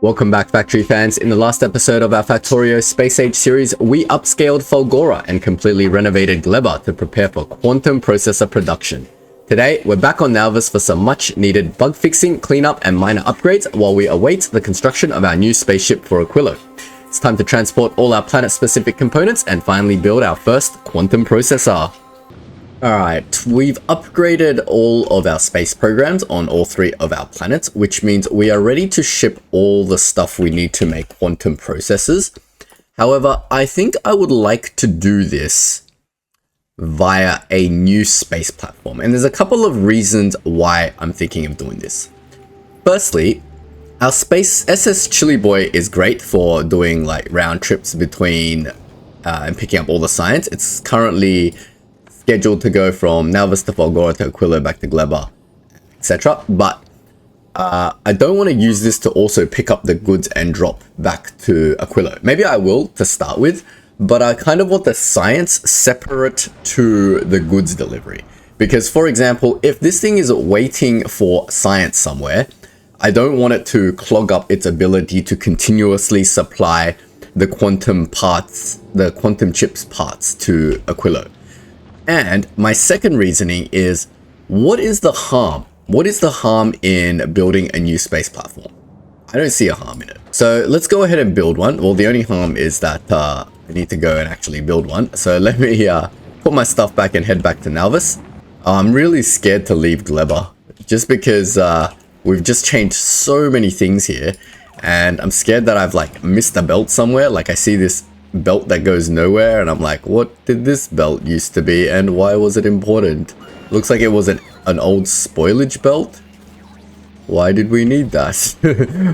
Welcome back, Factory fans. In the last episode of our Factorio Space Age series, we upscaled Fulgora and completely renovated Gleba to prepare for quantum processor production. Today, we're back on NAUVIS for some much needed bug fixing, cleanup, and minor upgrades while we await the construction of our new spaceship for Aquilo. It's time to transport all our planet-specific components and finally build our first quantum processor. Alright, we've upgraded all of our space programs on all three of our planets, which means we are ready to ship all the stuff we need to make quantum processors. However, I think I would like to do this via a new space platform, and there's a couple of reasons why I'm thinking of doing this. Firstly, our space SS Chili Boy is great for doing like round trips between and picking up all the science. It's currently scheduled to go from NAUVIS to Fulgora to Aquilo back to Gleba, etc. But I don't want to use this to also pick up the goods and drop back to Aquilo. Maybe I will to start with, but I kind of want the science separate to the goods delivery. Because, for example, if this thing is waiting for science somewhere, I don't want it to clog up its ability to continuously supply the quantum parts, the quantum chips parts to Aquilo. And my second reasoning is, what is the harm? What is the harm in building a new space platform? I don't see a harm in it. So let's go ahead and build one. Well, the only harm is that I need to go and actually build one. So let me put my stuff back and head back to NAUVIS. I'm really scared to leave Gleba just because we've just changed so many things here. And I'm scared that I've like missed a belt somewhere. Like I see this belt that goes nowhere and I'm like, what did this belt used to be and why was it important? Looks like it was an old spoilage belt. Why did we need that?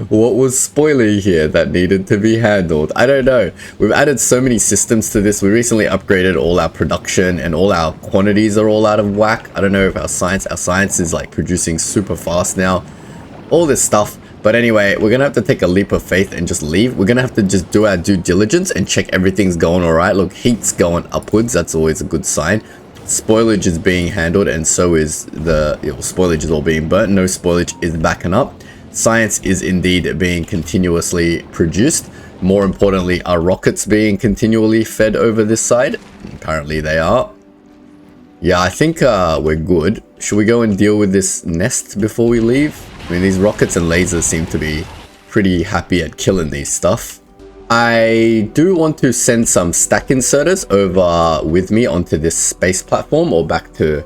What was spoiling here that needed to be handled? I don't know. We've added so many systems to this. We recently upgraded all our production and all our quantities are all out of whack. I don't know if our science is like producing super fast now. All this stuff. But anyway, we're gonna have to take a leap of faith and just leave. We're gonna have to just do our due diligence and check everything's going all right. Look, heat's going upwards. That's always a good sign. Spoilage is being handled, and so is the spoilage is all being burnt. No spoilage is backing up. Science is indeed being continuously produced. More importantly, are rockets being continually fed over this side? Apparently they are. Yeah, I think we're good. Should we go and deal with this nest before we leave? I mean, these rockets and lasers seem to be pretty happy at killing these stuff. I do want to send some stack inserters over with me onto this space platform or back to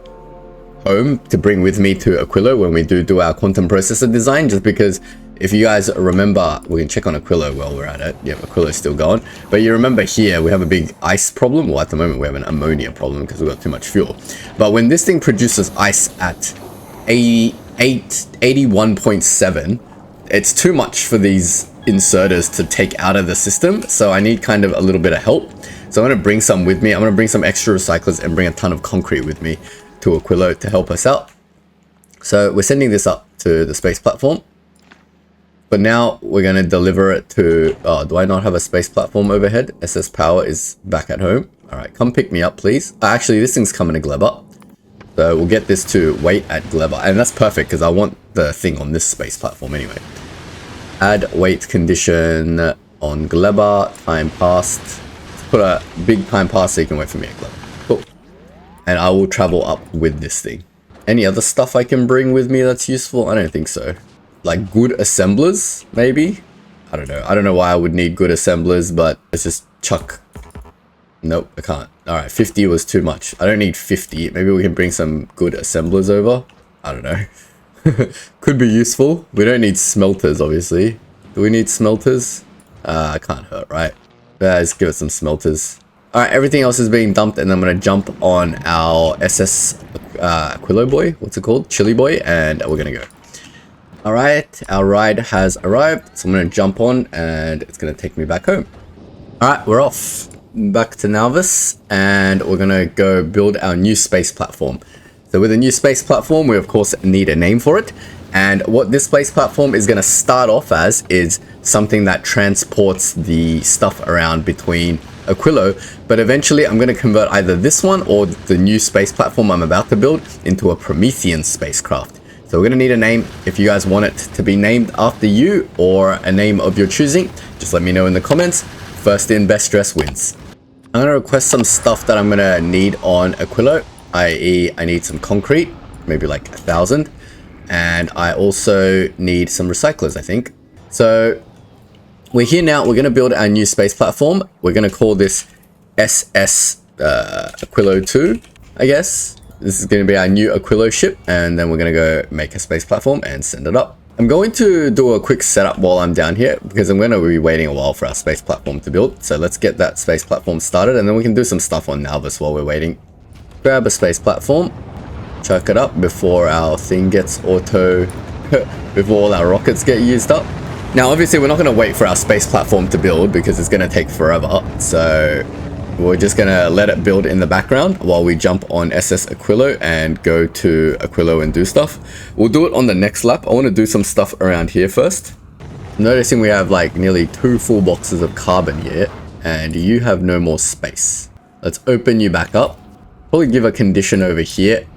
home to bring with me to Aquilo when we do our quantum processor design, just because if you guys remember, we can check on Aquilo while we're at it. Yeah, Aquilo's still going. But you remember here, we have a big ice problem. Well, at the moment, we have an ammonia problem because we've got too much fuel. But when this thing produces ice at 81.7, it's too much for these inserters to take out of the system. So I need kind of a little bit of help. So I'm going to bring some with me. I'm going to bring some extra recyclers and bring a ton of concrete with me to Aquilo to help us out. So we're sending this up to the space platform. But now we're going to deliver it to... Oh, do I not have a space platform overhead? SS Power is back at home. All right, come pick me up, please. Actually, this thing's coming to Gleba. So we'll get this to wait at Gleba. And that's perfect because I want the thing on this space platform anyway. Add wait condition on Gleba. Time passed. Let's put a big time pass so you can wait for me at Gleba. Cool. And I will travel up with this thing. Any other stuff I can bring with me that's useful? I don't think so. Like good assemblers, maybe? I don't know. I don't know why I would need good assemblers, but let's just chuck. Nope, I can't. Alright, 50 was too much. I don't need 50. Maybe we can bring some good assemblers over. I don't know. Could be useful. We don't need smelters, obviously. Do we need smelters? Can't hurt, right? Let's give it some smelters. Alright, everything else is being dumped, and I'm going to jump on our SS Aquilo Boy. What's it called? Chili Boy, and we're going to go. Alright, our ride has arrived, so I'm going to jump on and it's going to take me back home. Alright, we're off back to NAUVIS and we're going to go build our new space platform. So with a new space platform, we of course need a name for it. And what this space platform is going to start off as is something that transports the stuff around between Aquilo, but eventually I'm going to convert either this one or the new space platform I'm about to build into a Promethean spacecraft. So we're going to need a name. If you guys want it to be named after you or a name of your choosing, just let me know in the comments. First in, best dress wins. I'm going to request some stuff that I'm going to need on Aquilo, i.e. I need some concrete, maybe like 1,000. And I also need some recyclers, I think. So we're here now. We're going to build our new space platform. We're going to call this SS Aquilo 2, I guess. This is going to be our new Aquilo ship, and then we're going to go make a space platform and send it up. I'm going to do a quick setup while I'm down here because I'm going to be waiting a while for our space platform to build. So let's get that space platform started, and then we can do some stuff on NAUVIS while we're waiting. Grab a space platform, chuck it up before our thing gets before all our rockets get used up. Now, obviously, we're not going to wait for our space platform to build because it's going to take forever. So we're just going to let it build in the background while we jump on SS Aquilo and go to Aquilo and do stuff. We'll do it on the next lap. I want to do some stuff around here first. Noticing we have like nearly 2 full boxes of carbon here, and you have no more space. Let's open you back up. Probably give a condition over here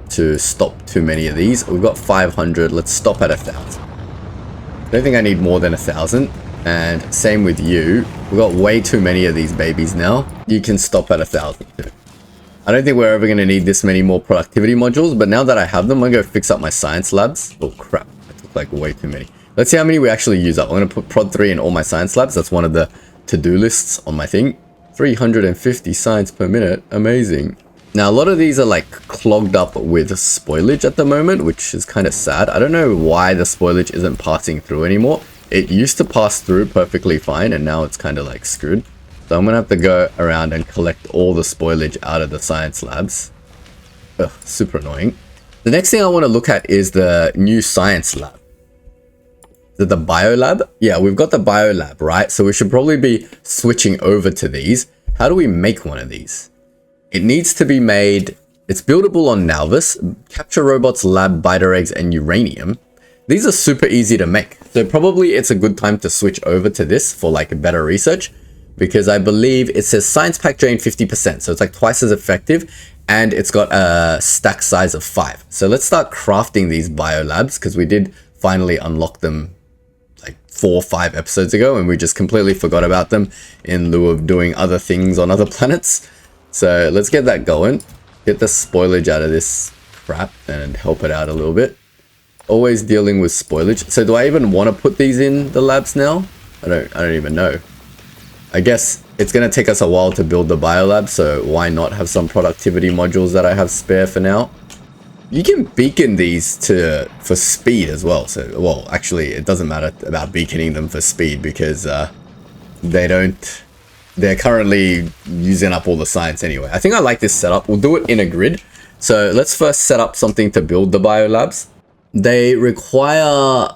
to stop too many of these. We've got 500. Let's stop at 1,000. I don't think I need more than 1,000. And same with you. We've got way too many of these babies now. You can stop at 1,000 too. I don't think we're ever going to need this many more productivity modules, but now that I have them, I'm going to go fix up my science labs. Oh crap, I took like way too many. Let's see how many we actually use up. I'm going to put prod 3 in all my science labs. That's one of the to-do lists on my thing. 350 science per minute. Amazing. Now, a lot of these are like clogged up with spoilage at the moment, which is kind of sad. I don't know why the spoilage isn't passing through anymore. It used to pass through perfectly fine, and now it's kind of like screwed. So I'm going to have to go around and collect all the spoilage out of the science labs. Ugh, super annoying. The next thing I want to look at is the new science lab. Is it the bio lab? Yeah, we've got the bio lab, right? So we should probably be switching over to these. How do we make one of these? It needs to be made. It's buildable on NAUVIS, Capture Robots, Lab, Biter Eggs, and Uranium. These are super easy to make. So probably it's a good time to switch over to this for like better research, because I believe it says science pack drain 50%. So it's like twice as effective, and it's got a stack size of 5. So let's start crafting these bio labs, because we did finally unlock them like 4 or 5 episodes ago, and we just completely forgot about them in lieu of doing other things on other planets. So let's get that going, get the spoilage out of this crap and help it out a little bit. Always dealing with spoilage. So do I even want to put these in the labs now? I don't even know. I guess it's going to take us a while to build the biolab, so why not have some productivity modules that I have spare for now? You can beacon these for speed as well. So, well, actually, it doesn't matter about beaconing them for speed because they're currently using up all the science anyway. I think I like this setup. We'll do it in a grid. So let's first set up something to build the biolabs. They require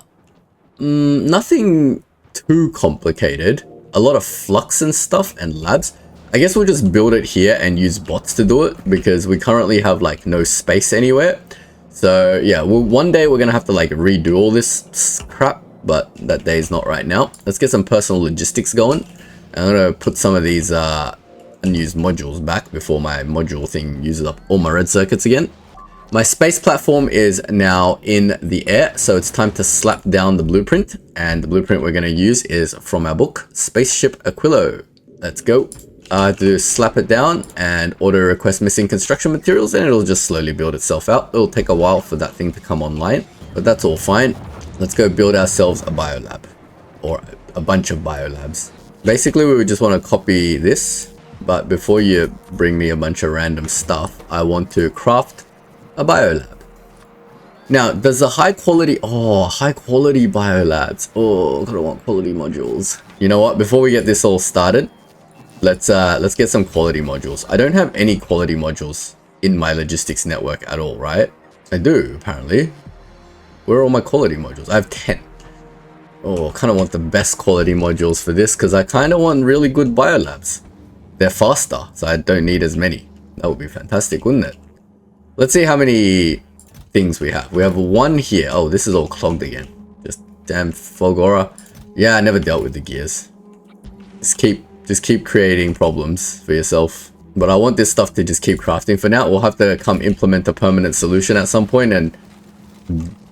nothing too complicated. A lot of flux and stuff and labs. I guess we'll just build it here and use bots to do it because we currently have like no space anywhere. So yeah, one day we're gonna have to like redo all this crap, but that day is not right now. Let's get some personal logistics going. I'm gonna put some of these unused modules back before my module thing uses up all my red circuits again. My space platform is now in the air, so it's time to slap down the blueprint. And the blueprint we're going to use is from our book, Spaceship Aquilo. Let's go. I have to slap it down and auto request missing construction materials, and it'll just slowly build itself out. It'll take a while for that thing to come online, but that's all fine. Let's go build ourselves a biolab, or a bunch of biolabs. Basically, we would just want to copy this, but before you bring me a bunch of random stuff, I want to craft a biolab. Now, does the high quality biolabs. Oh, I don't want quality modules. You know what? Before we get this all started, let's get some quality modules. I don't have any quality modules in my logistics network at all, right? I do, apparently. Where are all my quality modules? I have 10. Oh, I kind of want the best quality modules for this because I kind of want really good biolabs. They're faster, so I don't need as many. That would be fantastic, wouldn't it? Let's see how many things we have. We have 1 here. Oh, this is all clogged again. Just damn Fulgora. Yeah, I never dealt with the gears. Just keep creating problems for yourself. But I want this stuff to just keep crafting for now. We'll have to come implement a permanent solution at some point and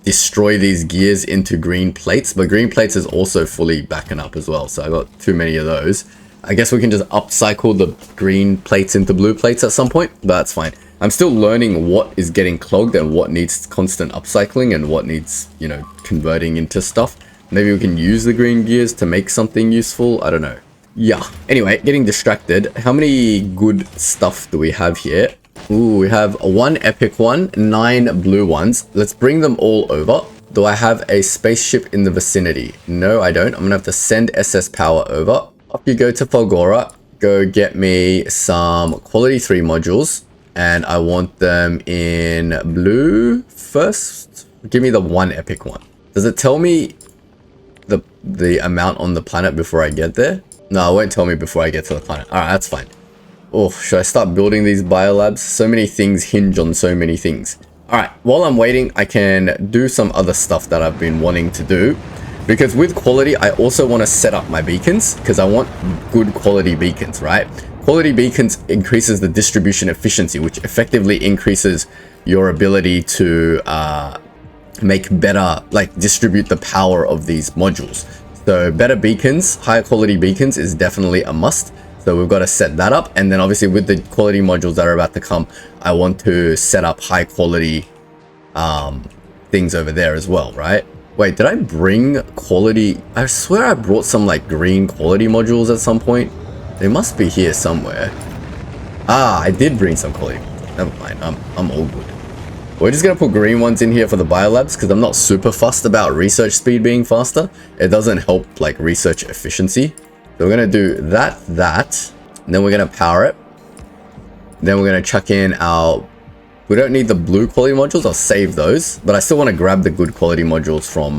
destroy these gears into green plates, but green plates is also fully backing up as well, so I got too many of those. I guess we can just upcycle the green plates into blue plates at some point, but that's fine. I'm still learning what is getting clogged and what needs constant upcycling and what needs, you know, converting into stuff. Maybe we can use the green gears to make something useful. I don't know. Yeah. Anyway, getting distracted. How many good stuff do we have here? Ooh, we have one epic one, 9 blue ones. Let's bring them all over. Do I have a spaceship in the vicinity? No, I don't. I'm gonna have to send SS Power over. Up you go to Fulgora. Go get me some quality 3 modules. And I want them in blue first. Give me the one epic one. Does it tell me the amount on the planet before I get there? No, it won't tell me before I get to the planet. Alright, that's fine. Oh, should I start building these biolabs? So many things hinge on so many things. Alright, while I'm waiting, I can do some other stuff that I've been wanting to do. Because with quality, I also want to set up my beacons. Because I want good quality beacons, right? Quality beacons increases the distribution efficiency, which effectively increases your ability to make better, like distribute the power of these modules. So better beacons, higher quality beacons is definitely a must. So we've got to set that up. And then obviously with the quality modules that are about to come, I want to set up high quality things over there as well, right? Wait, did I bring quality? I swear I brought some like green quality modules at some point. They must be here somewhere. Ah, I did bring some quality. Never mind, I'm all good. We're just gonna put green ones in here for the biolabs because I'm not super fussed about research speed being faster. It doesn't help like research efficiency. So we're gonna do that, and then we're gonna power it. Then we're gonna chuck in our... We don't need the blue quality modules, I'll save those. But I still wanna grab the good quality modules from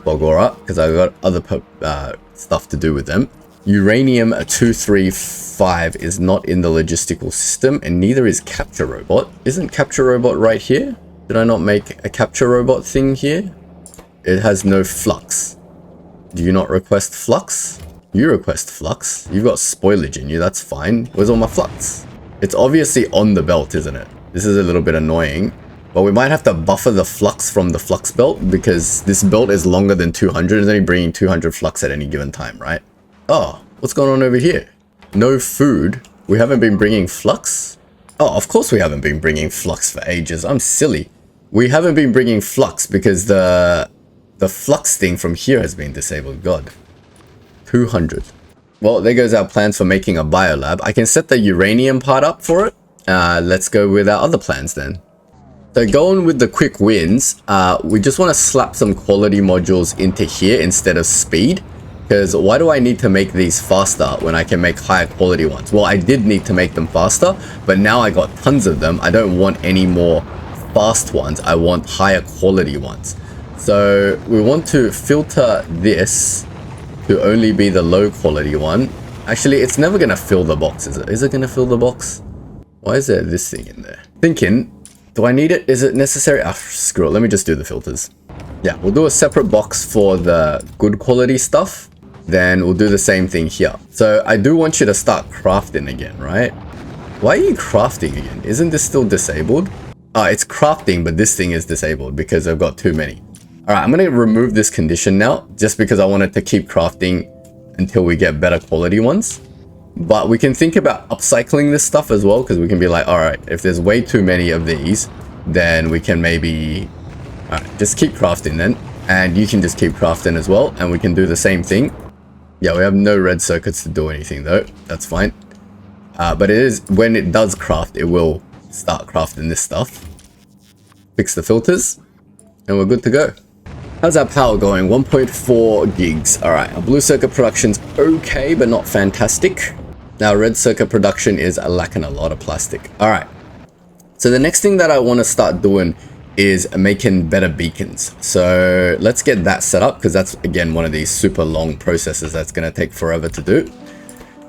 Fulgora because I've got other stuff to do with them. Uranium 235 is not in the logistical system, and neither is Capture Robot. Isn't Capture Robot right here? Did I not make a Capture Robot thing here? It has no flux. Do you not request flux? You request flux. You've got spoilage in you, that's fine. Where's all my flux? It's obviously on the belt, isn't it? This is a little bit annoying. But we might have to buffer the flux from the flux belt because this belt is longer than 200. It's only bringing 200 flux at any given time, right? Oh, what's going on over here? No food. We haven't been bringing flux? Oh, of course we haven't been bringing flux for ages. I'm silly. We haven't been bringing flux because the flux thing from here has been disabled. God. 200. Well, there goes our plans for making a biolab. I can set the uranium part up for it. Let's go with our other plans then. So going with the quick wins, we just want to slap some quality modules into here instead of speed. Because why do I need to make these faster when I can make higher quality ones? Well, I did need to make them faster, but now I got tons of them. I don't want any more fast ones. I want higher quality ones. So we want to filter this to only be the low quality one. Actually, it's never going to fill the box, is it? Is it going to fill the box? Why is there this thing in there? Thinking, do I need it? Is it necessary? Ah, screw it. Let me just do the filters. Yeah, we'll do a separate box for the good quality stuff. Then we'll do the same thing here. So I do want you to start crafting again, right? Why are you crafting again? Isn't this still disabled? It's crafting, but this thing is disabled because I've got too many. All right, I'm going to remove this condition now just because I wanted to keep crafting until we get better quality ones. But we can think about upcycling this stuff as well because we can be like, all right, if there's way too many of these, then we can maybe just keep crafting then. And you can just keep crafting as well. And we can do the same thing. Yeah, we have no red circuits to do anything though. That's fine. But it is, when it does craft, it will start crafting this stuff. Fix the filters. And we're good to go. How's our power going? 1.4 gigs. Alright, our blue circuit production's okay, but not fantastic. Now red circuit production is lacking a lot of plastic. Alright. So the next thing that I want to start doing is making better beacons. So let's get that set up because that's again one of these super long processes that's going to take forever to do.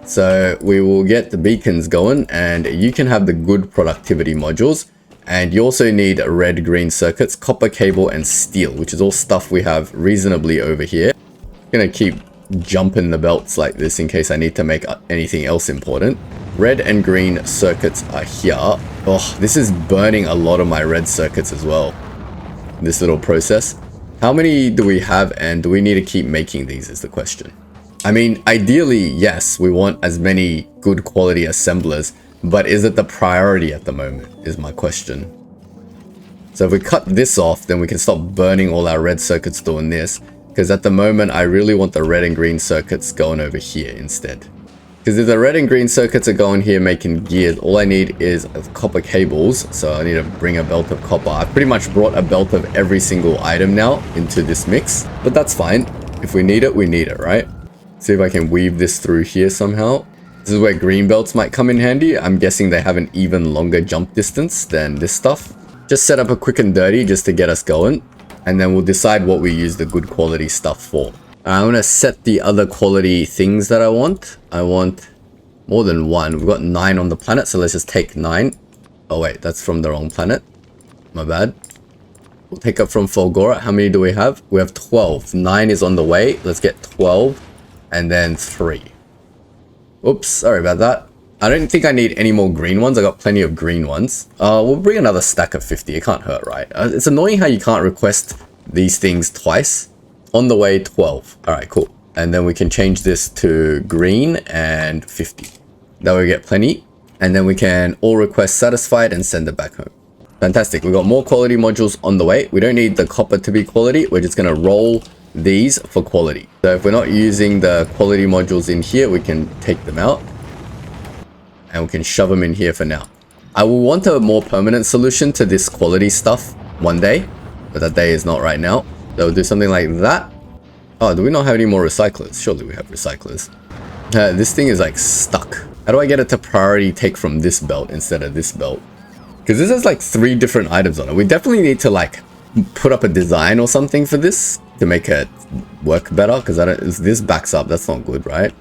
So we will get the beacons going and you can have the good productivity modules, and you also need red green circuits, copper cable and steel, which is all stuff we have reasonably over here. I'm going to keep jumping the belts like this in case I need to make anything else important. Red and green circuits are here. Oh, this is burning a lot of my red circuits as well. this little process. How many do we have, and do we need to keep making these is the question. I mean, ideally, yes, we want as many good quality assemblers, but is it the priority at the moment is my question. So if we cut this off, then we can stop burning all our red circuits doing this, because at the moment I really want the red and green circuits going over here instead. Because if the red and green circuits are going here making gears, all I need is copper cables. So I need to bring a belt of copper. I've pretty much brought a belt of every single item now into this mix, but that's fine. If we need it, right? See if I can weave this through here somehow. This is where green belts might come in handy. I'm guessing they have an even longer jump distance than this stuff. Just set up a quick and dirty just to get us going, and then we'll decide what we use the good quality stuff for. I'm going to set the other quality things that I want. I want more than one. We've got 9 on the planet, so let's just take 9. Oh wait, that's from the wrong planet. My bad. We'll take up from Fulgora. How many do we have? We have 12. 9 is on the way. Let's get 12 and then 3. Oops, sorry about that. I don't think I need any more green ones. I got plenty of green ones. We'll bring another stack of 50. It can't hurt, right? It's annoying how you can't request these things twice. On the way, 12. All right, cool. And then we can change this to green and 50. That way we get plenty. And then we can all request satisfied and send it back home. Fantastic. We've got more quality modules on the way. We don't need the copper to be quality. We're just going to roll these for quality. So if we're not using the quality modules in here, we can take them out. And we can shove them in here for now. I will want a more permanent solution to this quality stuff one day, but that day is not right now. So we'll do something like that. Oh, do we not have any more recyclers? Surely we have recyclers. This thing is like stuck. How do I get it to priority take from this belt instead of this belt? Because this has like 3 different items on it. We definitely need to like put up a design or something for this to make it work better. Because if this backs up, that's not good, right?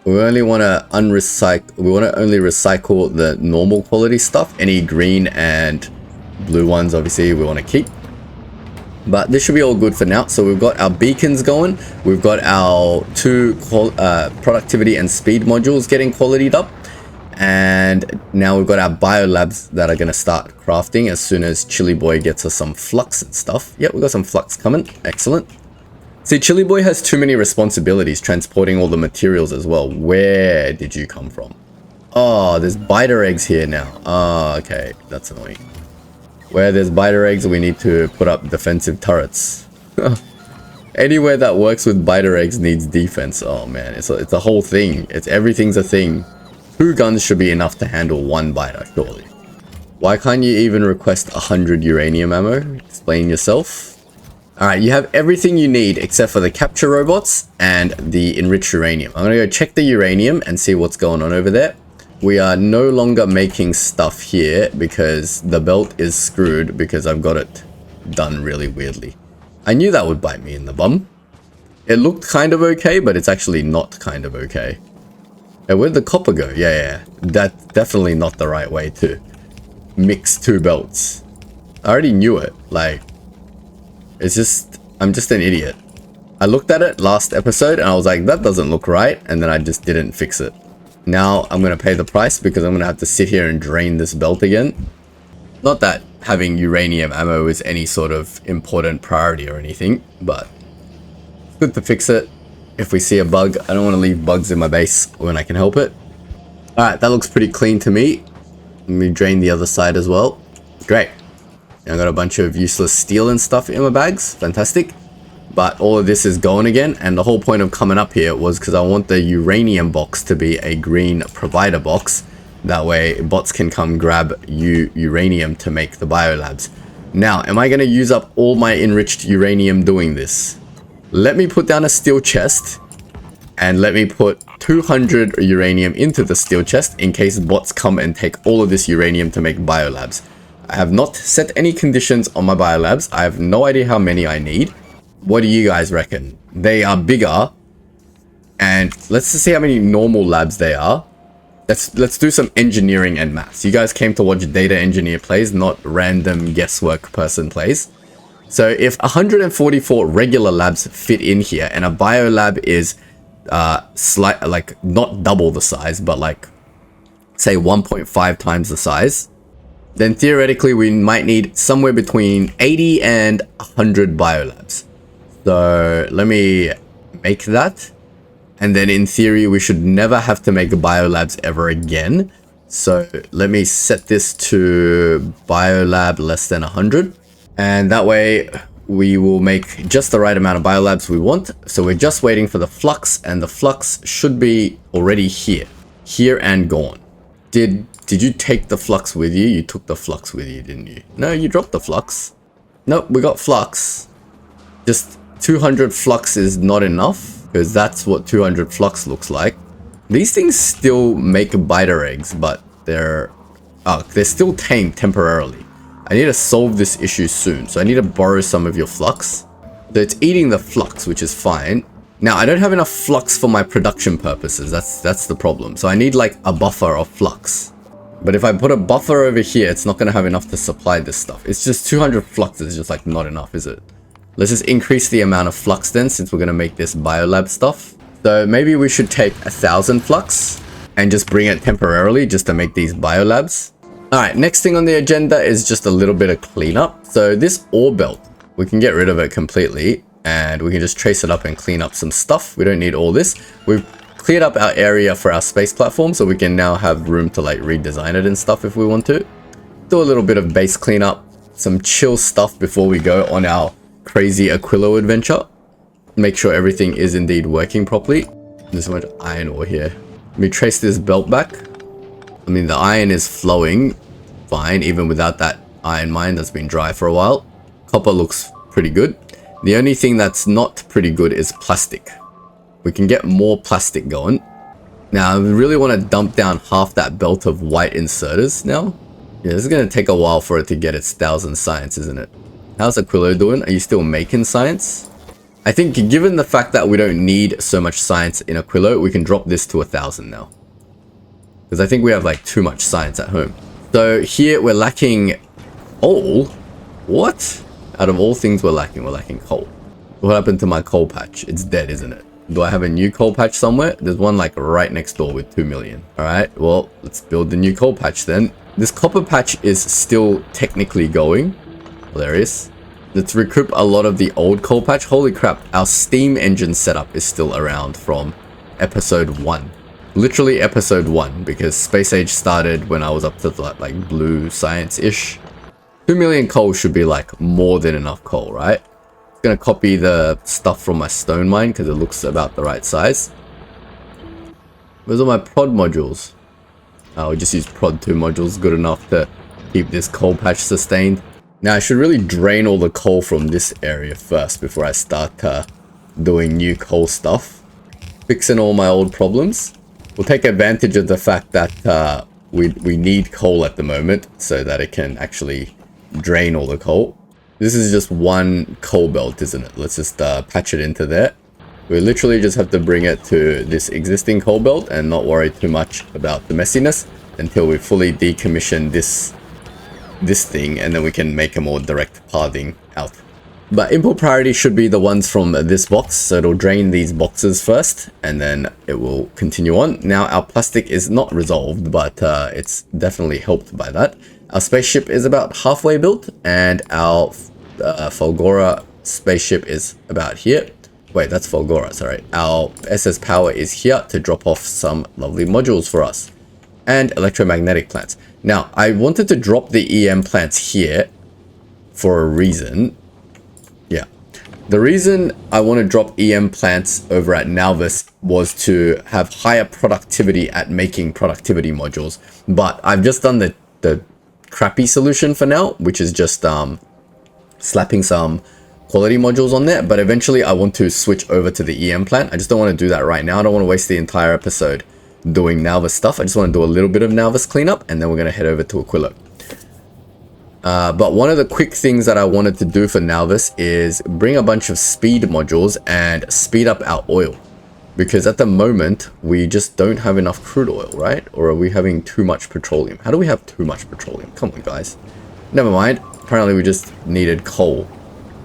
We only want to unrecycle. We want to only recycle the normal quality stuff. Any green and blue ones, obviously, we want to keep. But this should be all good for now. So we've got our beacons going. We've got our 2 productivity and speed modules getting qualityed up. And now we've got our biolabs that are going to start crafting as soon as Chili Boy gets us some flux and stuff. Yep, we've got some flux coming. Excellent. See, Chili Boy has too many responsibilities transporting all the materials as well. Where did you come from? Oh, there's biter eggs here now. Oh, okay. That's annoying. Where there's biter eggs, we need to put up defensive turrets. Anywhere that works with biter eggs needs defense. Oh man, it's a whole thing. Everything's a thing. 2 guns should be enough to handle 1 biter, surely. Why can't you even request 100 uranium ammo? Explain yourself. Alright, you have everything you need except for the capture robots and the enriched uranium. I'm going to go check the uranium and see what's going on over there. We are no longer making stuff here because the belt is screwed because I've got it done really weirdly. I knew that would bite me in the bum. It looked kind of okay, but it's actually not kind of okay. And where'd the copper go? Yeah. That's definitely not the right way to mix 2 belts. I already knew it. Like, it's just, I'm just an idiot. I looked at it last episode and I was like, that doesn't look right. And then I just didn't fix it. Now I'm going to pay the price because I'm going to have to sit here and drain this belt again. Not that having uranium ammo is any sort of important priority or anything, but it's good to fix it. If we see a bug, I don't want to leave bugs in my base when I can help it. Alright, that looks pretty clean to me. Let me drain the other side as well. Great. I got a bunch of useless steel and stuff in my bags. Fantastic. But all of this is going again. And the whole point of coming up here was because I want the uranium box to be a green provider box. That way bots can come grab uranium to make the biolabs. Now, am I going to use up all my enriched uranium doing this? Let me put down a steel chest. And let me put 200 uranium into the steel chest in case bots come and take all of this uranium to make biolabs. I have not set any conditions on my biolabs. I have no idea how many I need. What do you guys reckon? They are bigger. And let's just see how many normal labs they are. Let's do some engineering and maths. You guys came to watch Data Engineer Plays, not random guesswork person plays. So if 144 regular labs fit in here and a biolab is like not double the size, but like say 1.5 times the size, then theoretically we might need somewhere between 80 and 100 biolabs. So let me make that. And then in theory, we should never have to make biolabs ever again. So let me set this to biolab less than 100. And that way we will make just the right amount of biolabs we want. So we're just waiting for the flux, and the flux should be already here and gone. Did you take the flux with you? You took the flux with you, didn't you? No, you dropped the flux. Nope, we got flux. Just 200 flux is not enough, because that's what 200 flux looks like. These things still make biter eggs, but they're still tamed temporarily. I need to solve this issue soon, so I need to borrow some of your flux. So it's eating the flux, which is fine. Now, I don't have enough flux for my production purposes. That's the problem. So I need like a buffer of flux. But if I put a buffer over here, it's not going to have enough to supply this stuff. It's just 200 flux is just like not enough, is it? Let's just increase the amount of flux then, since we're going to make this biolab stuff. So maybe we should take 1,000 flux and just bring it temporarily just to make these biolabs. Alright, next thing on the agenda is just a little bit of cleanup. So this ore belt, we can get rid of it completely and we can just trace it up and clean up some stuff. We don't need all this. We've cleared up our area for our space platform, so we can now have room to like redesign it and stuff if we want to. Do a little bit of base cleanup, some chill stuff before we go on our crazy Aquilo adventure. Make sure everything is indeed working properly. There's so much iron ore here. Let me trace this belt back. I mean, the iron is flowing fine, even without that iron mine that's been dry for a while. Copper looks pretty good. The only thing that's not pretty good is plastic. We can get more plastic going. Now, I really want to dump down half that belt of white inserters now. Yeah, this is going to take a while for it to get its 1,000 science, isn't it? How's Aquilo doing? Are you still making science? I think given the fact that we don't need so much science in Aquilo, we can drop this to 1,000 now. Because I think we have like too much science at home. So here we're lacking coal. What? Out of all things we're lacking coal. What happened to my coal patch? It's dead, isn't it? Do I have a new coal patch somewhere? There's one like right next door with 2 million. Alright, well, let's build the new coal patch then. This copper patch is still technically going. Well, there is. Let's recoup a lot of the old coal patch. Holy crap, our steam engine setup is still around from episode 1. Literally episode 1, because Space Age started when I was up to the, like blue science-ish. 2 million coal should be like more than enough coal, right? I'm gonna copy the stuff from my stone mine because it looks about the right size. Where's all my prod modules? I'll just use prod 2 modules, good enough to keep this coal patch sustained. Now I should really drain all the coal from this area first before I start doing new coal stuff. Fixing all my old problems. We'll take advantage of the fact that we need coal at the moment so that it can actually drain all the coal. This is just one coal belt, isn't it? Let's just patch it into there. We literally just have to bring it to this existing coal belt and not worry too much about the messiness until we fully decommission this thing, and then we can make a more direct pathing out. But input priority should be the ones from this box, so it'll drain these boxes first and then it will continue on. Now our plastic is not resolved, but it's definitely helped by that. Our spaceship is about halfway built, and our Fulgora spaceship is about here. Wait, that's Fulgora, sorry. Our SS Power is here to drop off some lovely modules for us. And electromagnetic plants. Now, I wanted to drop the EM plants here for a reason. Yeah. The reason I want to drop EM plants over at NAUVIS was to have higher productivity at making productivity modules. But I've just done the crappy solution for now, which is just slapping some quality modules on there. But eventually I want to switch over to the EM plant. I just don't want to do that right now. I don't want to waste the entire episode doing NAUVIS stuff. I just want to do a little bit of NAUVIS cleanup, and then we're going to head over to Aquilo. But one of the quick things that I wanted to do for NAUVIS is bring a bunch of speed modules and speed up our oil. Because at the moment, we just don't have enough crude oil, right? Or are we having too much petroleum? How do we have too much petroleum? Come on, guys. Never mind. Apparently, we just needed coal.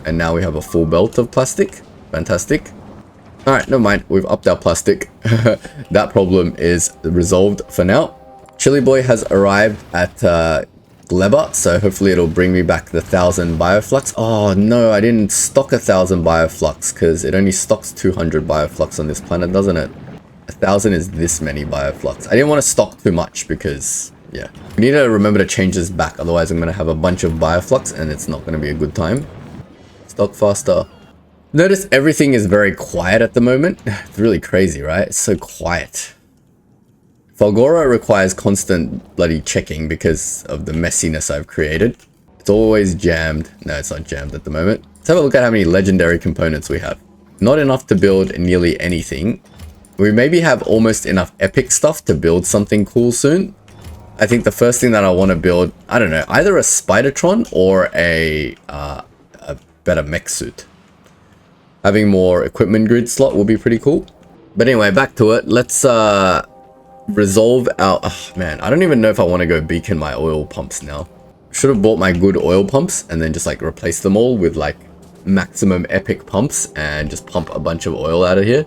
And now we have a full belt of plastic. Fantastic. Alright, never mind. We've upped our plastic. That problem is resolved for now. Chili Boy has arrived at Gleba, so hopefully it'll bring me back the 1000 bioflux. Oh no, I didn't stock 1000 bioflux because it only stocks 200 bioflux on this planet, doesn't it? 1000 is this many bioflux. I didn't want to stock too much because, yeah. We need to remember to change this back, otherwise I'm going to have a bunch of bioflux and it's not going to be a good time. Stock faster. Notice everything is very quiet at the moment. It's really crazy, right? It's so quiet. Fulgora requires constant bloody checking because of the messiness I've created. It's always jammed. No, it's not jammed at the moment. Let's have a look at how many legendary components we have. Not enough to build nearly anything. We maybe have almost enough epic stuff to build something cool soon. I think the first thing that I want to build, I don't know, either a Spidertron or a better mech suit. Having more equipment grid slot will be pretty cool. But anyway, back to it. Let's resolve our... Oh, man, I don't even know if I want to go beacon my oil pumps now. Should have bought my good oil pumps and then just like replace them all with like maximum epic pumps and just pump a bunch of oil out of here.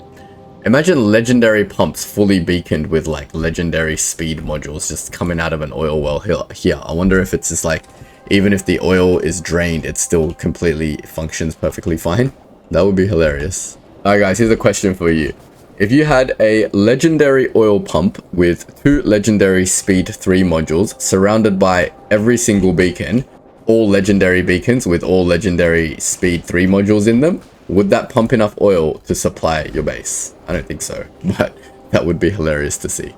Imagine legendary pumps fully beaconed with like legendary speed modules just coming out of an oil well here. I wonder if it's just like, even if the oil is drained, it still completely functions perfectly fine. That would be hilarious. Alright guys, here's a question for you. If you had a legendary oil pump with 2 legendary speed 3 modules surrounded by every single beacon, all legendary beacons with all legendary speed 3 modules in them, would that pump enough oil to supply your base? I don't think so, but that would be hilarious to see.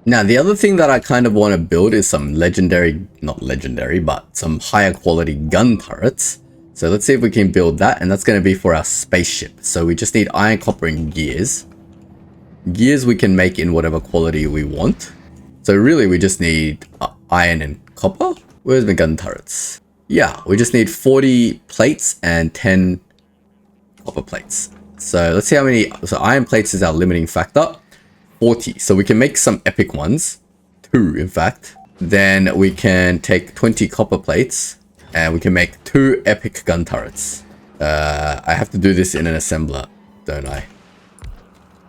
Now, the other thing that I kind of want to build is some legendary, not legendary, but some higher quality gun turrets. So let's see if we can build that, and that's going to be for our spaceship. So we just need iron, copper, and gears. Gears we can make in whatever quality we want. So really we just need iron and copper. Where's my gun turrets? Yeah, we just need 40 plates and 10 copper plates. So let's see how many. So iron plates is our limiting factor. 40. So we can make some epic ones. 2 in fact. Then we can take 20 copper plates and we can make 2 epic gun turrets. I have to do this in an assembler, don't I?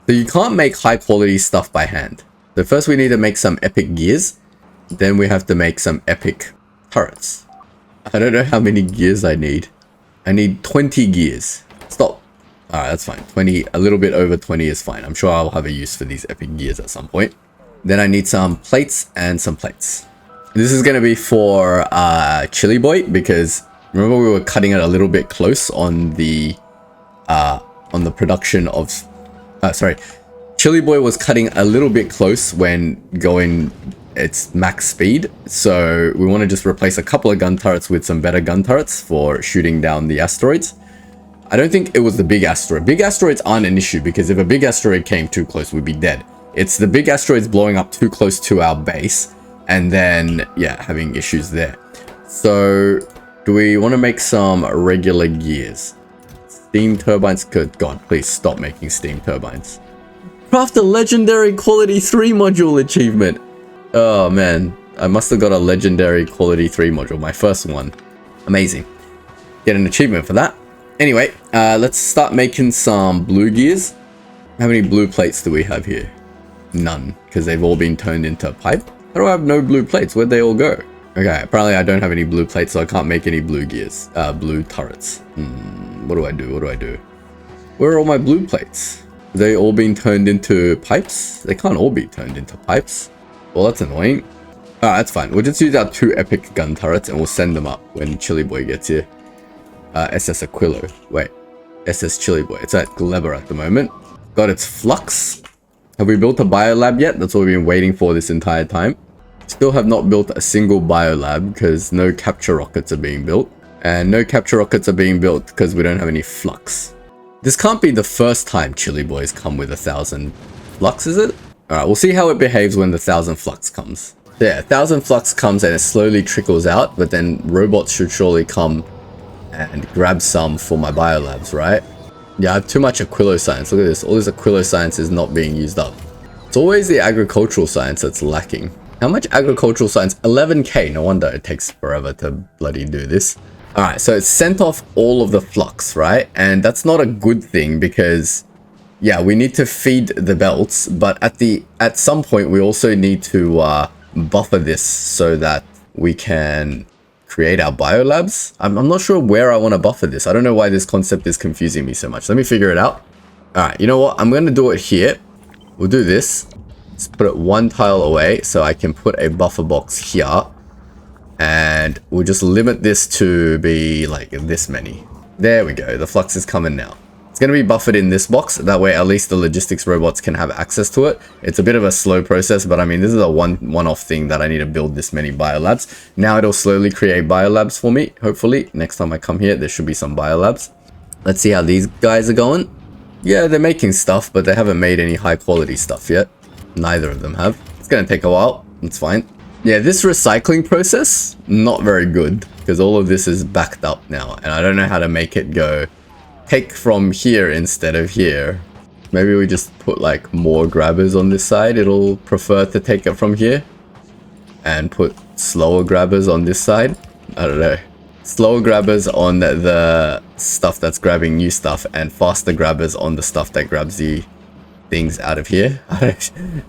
So you can't make high quality stuff by hand. So first we need to make some epic gears. Then we have to make some epic turrets. I don't know how many gears I need. I need 20 gears. Stop. Alright, that's fine. 20, a little bit over 20 is fine. I'm sure I'll have a use for these epic gears at some point. Then I need some plates and some plates. This is going to be for Chili Boy because remember we were cutting it a little bit close on the production of... sorry, Chili Boy was cutting a little bit close when going its max speed, so we want to just replace a couple of gun turrets with some better gun turrets for shooting down the asteroids. I don't think it was the big asteroid. Big asteroids aren't an issue because if a big asteroid came too close, we'd be dead. It's the big asteroids blowing up too close to our base and then, yeah, having issues there. So, do we want to make some regular gears? Steam turbines? Good God, please stop making steam turbines. Craft a legendary quality 3 module achievement. Oh man, I must have got a legendary quality 3 module, my first one. Amazing. Get an achievement for that. Anyway, let's start making some blue gears. How many blue plates do we have here? None, because they've all been turned into pipe. How do I have no blue plates? Where'd they all go? Okay, apparently I don't have any blue plates, so I can't make any blue gears, blue turrets. What do I do? What do I do? Where are all my blue plates? Have they all been turned into pipes? They can't all be turned into pipes. Well, that's annoying. Alright, that's fine. We'll just use our 2 epic gun turrets and we'll send them up when Chili Boy gets here. SS Aquilo. Wait. SS Chili Boy. It's at Gleba at the moment. Got its flux. Have we built a biolab yet? That's what we've been waiting for this entire time. Still have not built a single biolab because no capture rockets are being built. And no capture rockets are being built because we don't have any flux. This can't be the first time Chili Boys come with 1000 flux, is it? Alright, we'll see how it behaves when the 1000 flux comes. Yeah, 1000 flux comes and it slowly trickles out, but then robots should surely come and grab some for my biolabs, right? Yeah, I have too much Aquilo science. Look at this. All this Aquilo science is not being used up. It's always the agricultural science that's lacking. How much agricultural science? 11k. No wonder it takes forever to bloody do this. Alright, so it's sent off all of the flux, right? And that's not a good thing because, yeah, we need to feed the belts, but at some point we also need to buffer this so that we can create our biolabs. I'm not sure where I want to buffer this. I don't know why this concept is confusing me so much. Let me figure it out. All right, you know what? I'm going to do it here. We'll do this. Let's put it one tile away so I can put a buffer box here. And we'll just limit this to be like this many. There we go. The flux is coming now. It's going to be buffered in this box. That way, at least the logistics robots can have access to it. It's a bit of a slow process, but I mean, this is a one-off thing that I need to build this many biolabs. Now it'll slowly create biolabs for me. Hopefully, next time I come here, there should be some biolabs. Let's see how these guys are going. Yeah, they're making stuff, but they haven't made any high-quality stuff yet. Neither of them have. It's going to take a while. It's fine. Yeah, this recycling process, not very good, because all of this is backed up now, and I don't know how to make it go take from here instead of here. Maybe we just put like more grabbers on this side. It'll prefer to take it from here, and put slower grabbers on this side. I don't know. Slower grabbers on the stuff that's grabbing new stuff, and faster grabbers on the stuff that grabs the things out of here.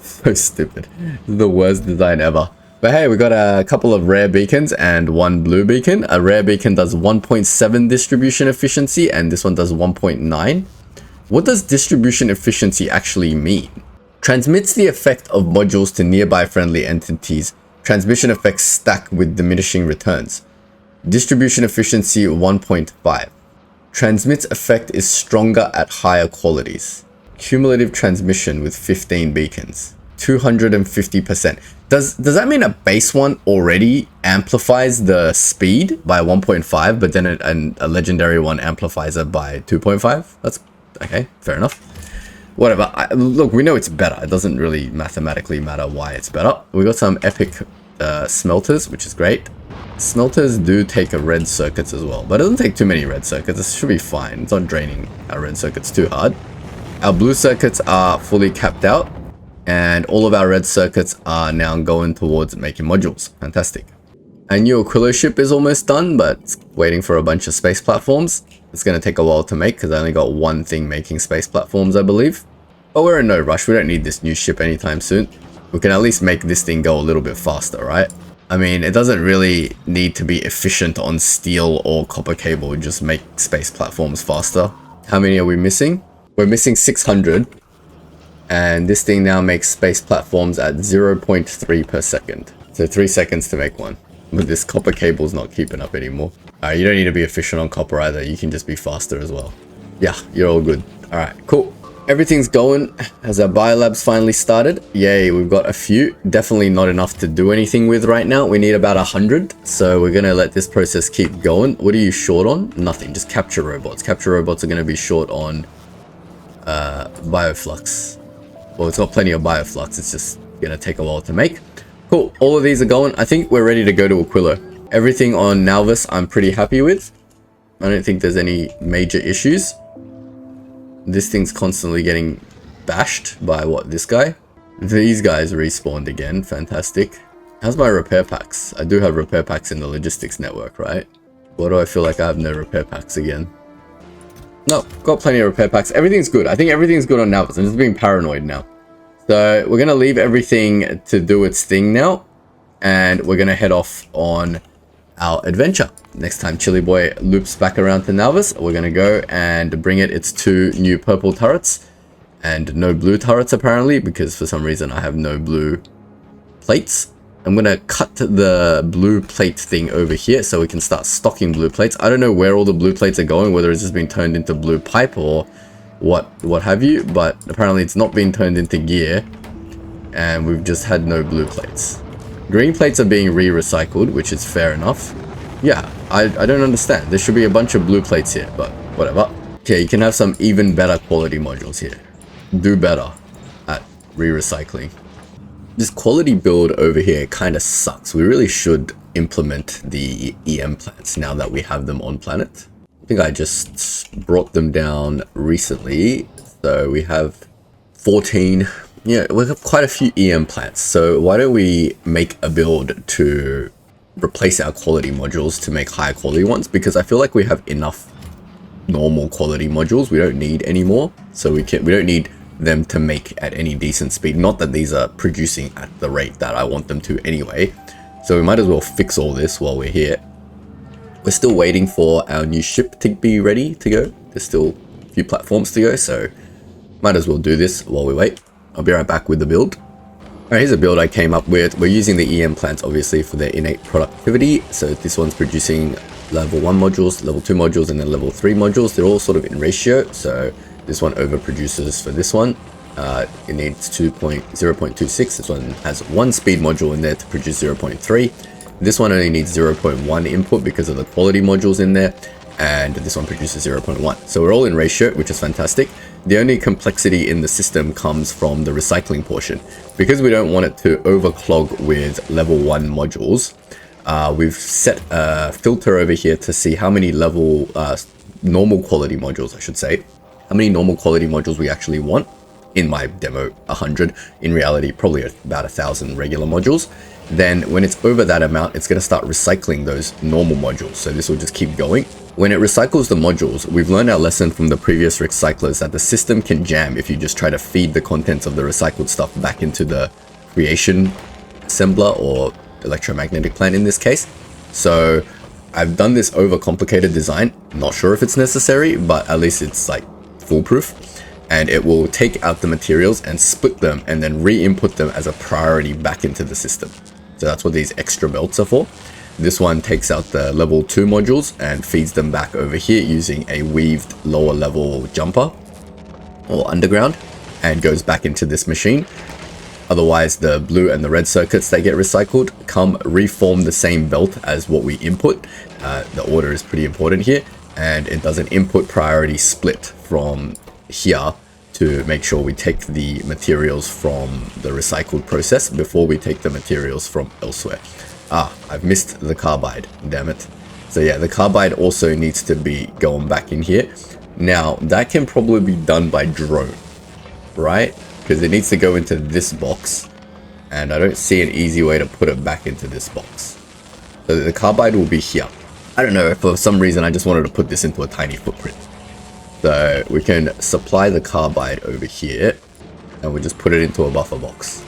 So stupid. This is the worst design ever. But hey, we got a couple of rare beacons and one blue beacon. A rare beacon does 1.7 distribution efficiency, and this one does 1.9. What does distribution efficiency actually mean? Transmits the effect of modules to nearby friendly entities. Transmission effects stack with diminishing returns. Distribution efficiency 1.5. Transmits effect is stronger at higher qualities. Cumulative transmission with 15 beacons. 250%. Does that mean a base one already amplifies the speed by 1.5, but then a legendary one amplifies it by 2.5? That's okay, fair enough. Whatever. Look, we know it's better. It doesn't really mathematically matter why it's better. We got some epic smelters, which is great. Smelters do take a red circuits as well, but it doesn't take too many red circuits. This should be fine. It's not draining our red circuits too hard. Our blue circuits are fully capped out, and all of our red circuits are now going towards making modules. Fantastic. Our new Aquilo ship is almost done, but it's waiting for a bunch of space platforms. It's going to take a while to make because I only got one thing making space platforms, I believe. But we're in no rush. We don't need this new ship anytime soon. We can at least make this thing go a little bit faster, right? I mean, it doesn't really need to be efficient on steel or copper cable. Just make space platforms faster. How many are we missing? We're missing 600. And this thing now makes space platforms at 0.3 per second. So 3 seconds to make one. But this copper cable's not keeping up anymore. Alright, you don't need to be efficient on copper either. You can just be faster as well. Yeah, you're all good. Alright, cool. Everything's going as our biolabs finally started. Yay, we've got a few. Definitely not enough to do anything with right now. We need about 100. So we're going to let this process keep going. What are you short on? Nothing. Just capture robots. Capture robots are going to be short on bioflux. Well, it's got plenty of bioflux. It's just going to take a while to make. Cool. All of these are going. I think we're ready to go to Aquilo. Everything on NAUVIS I'm pretty happy with. I don't think there's any major issues. This thing's constantly getting bashed by what, this guy? These guys respawned again. Fantastic. How's my repair packs? I do have repair packs in the logistics network, right? Why do I feel like I have no repair packs again? No, got plenty of repair packs. Everything's good. I think everything's good on NAUVIS. I'm just being paranoid now. So we're going to leave everything to do its thing now. And we're going to head off on our adventure. Next time Chili Boy loops back around to NAUVIS, we're going to go and bring it its 2 new purple turrets. And no blue turrets apparently, because for some reason I have no blue plates. I'm going to cut the blue plate thing over here so we can start stocking blue plates. I don't know where all the blue plates are going, whether it's just been turned into blue pipe or what have you, but apparently it's not being turned into gear and we've just had no blue plates. Green plates are being re-recycled, which is fair enough. Yeah, I don't understand. There should be a bunch of blue plates here, but whatever. Okay, you can have some even better quality modules here. Do better at re-recycling. This quality build over here kind of sucks. We really should implement the EM plants now that we have them on planet. I think I just brought them down recently. So we have 14. Yeah, we have quite a few EM plants. So why don't we make a build to replace our quality modules to make higher quality ones? Because I feel like we have enough normal quality modules. We don't need any more. So we don't need them to make at any decent speed. Not that these are producing at the rate that I want them to anyway. So we might as well fix all this while we're here. We're still waiting for our new ship to be ready to go. There's still a few platforms to go, so might as well do this while we wait. I'll be right back with the build. Alright, here's a build I came up with. We're using the EM plants obviously for their innate productivity. So this one's producing level 1 modules, level 2 modules, and then level 3 modules. They're all sort of in ratio. So this one overproduces for this one. It needs 0.26. This one has 1 speed module in there to produce 0.3. This one only needs 0.1 input because of the quality modules in there. And this one produces 0.1. So we're all in ratio, which is fantastic. The only complexity in the system comes from the recycling portion. Because we don't want it to overclog with level 1 modules, we've set a filter over here to see how many level normal quality modules, I should say, how many normal quality modules we actually want. In my demo, 100. In reality, probably about 1,000 regular modules. Then when it's over that amount, it's going to start recycling those normal modules. So this will just keep going. When it recycles the modules, we've learned our lesson from the previous recyclers that the system can jam if you just try to feed the contents of the recycled stuff back into the creation assembler or electromagnetic plant in this case. So I've done this overcomplicated design. Not sure if it's necessary, but at least it's like foolproof. And it will take out the materials and split them and then re-input them as a priority back into the system. So that's what these extra belts are for. This one takes out the level 2 modules and feeds them back over here using a weaved lower level jumper or underground and goes back into this machine. Otherwise, the blue and the red circuits that get recycled come reform the same belt as what we input. The order is pretty important here, and it does an input priority split from here to make sure we take the materials from the recycled process before we take the materials from elsewhere. I've missed the carbide, damn it. So yeah, the carbide also needs to be going back in here. Now, that can probably be done by drone, right? Because it needs to go into this box, and I don't see an easy way to put it back into this box. So the carbide will be here. I don't know, if for some reason I just wanted to put this into a tiny footprint. So we can supply the carbide over here, and we just put it into a buffer box.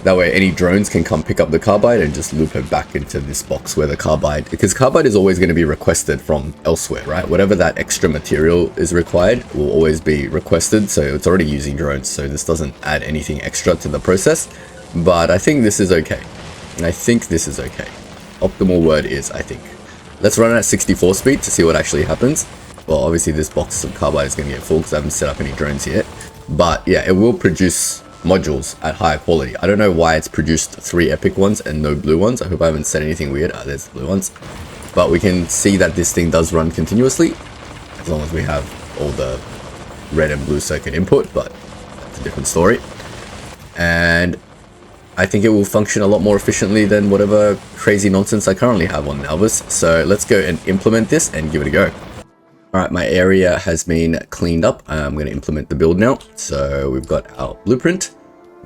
That way any drones can come pick up the carbide and just loop it back into this box where the carbide, because carbide is always going to be requested from elsewhere, right? Whatever that extra material is required will always be requested. So it's already using drones, so this doesn't add anything extra to the process. But I think this is okay. I think this is okay. Optimal word is I think. Let's run it at 64 speed to see what actually happens. Well, obviously this box of carbide is going to get full because I haven't set up any drones yet. But yeah, it will produce modules at higher quality. I don't know why it's produced 3 epic ones and no blue ones. I hope I haven't said anything weird. There's the blue ones. But we can see that this thing does run continuously as long as we have all the red and blue circuit input, but that's a different story. And I think it will function a lot more efficiently than whatever crazy nonsense I currently have on NAUVIS. So let's go and implement this and give it a go. Alright, my area has been cleaned up. I'm going to implement the build now. So we've got our blueprint.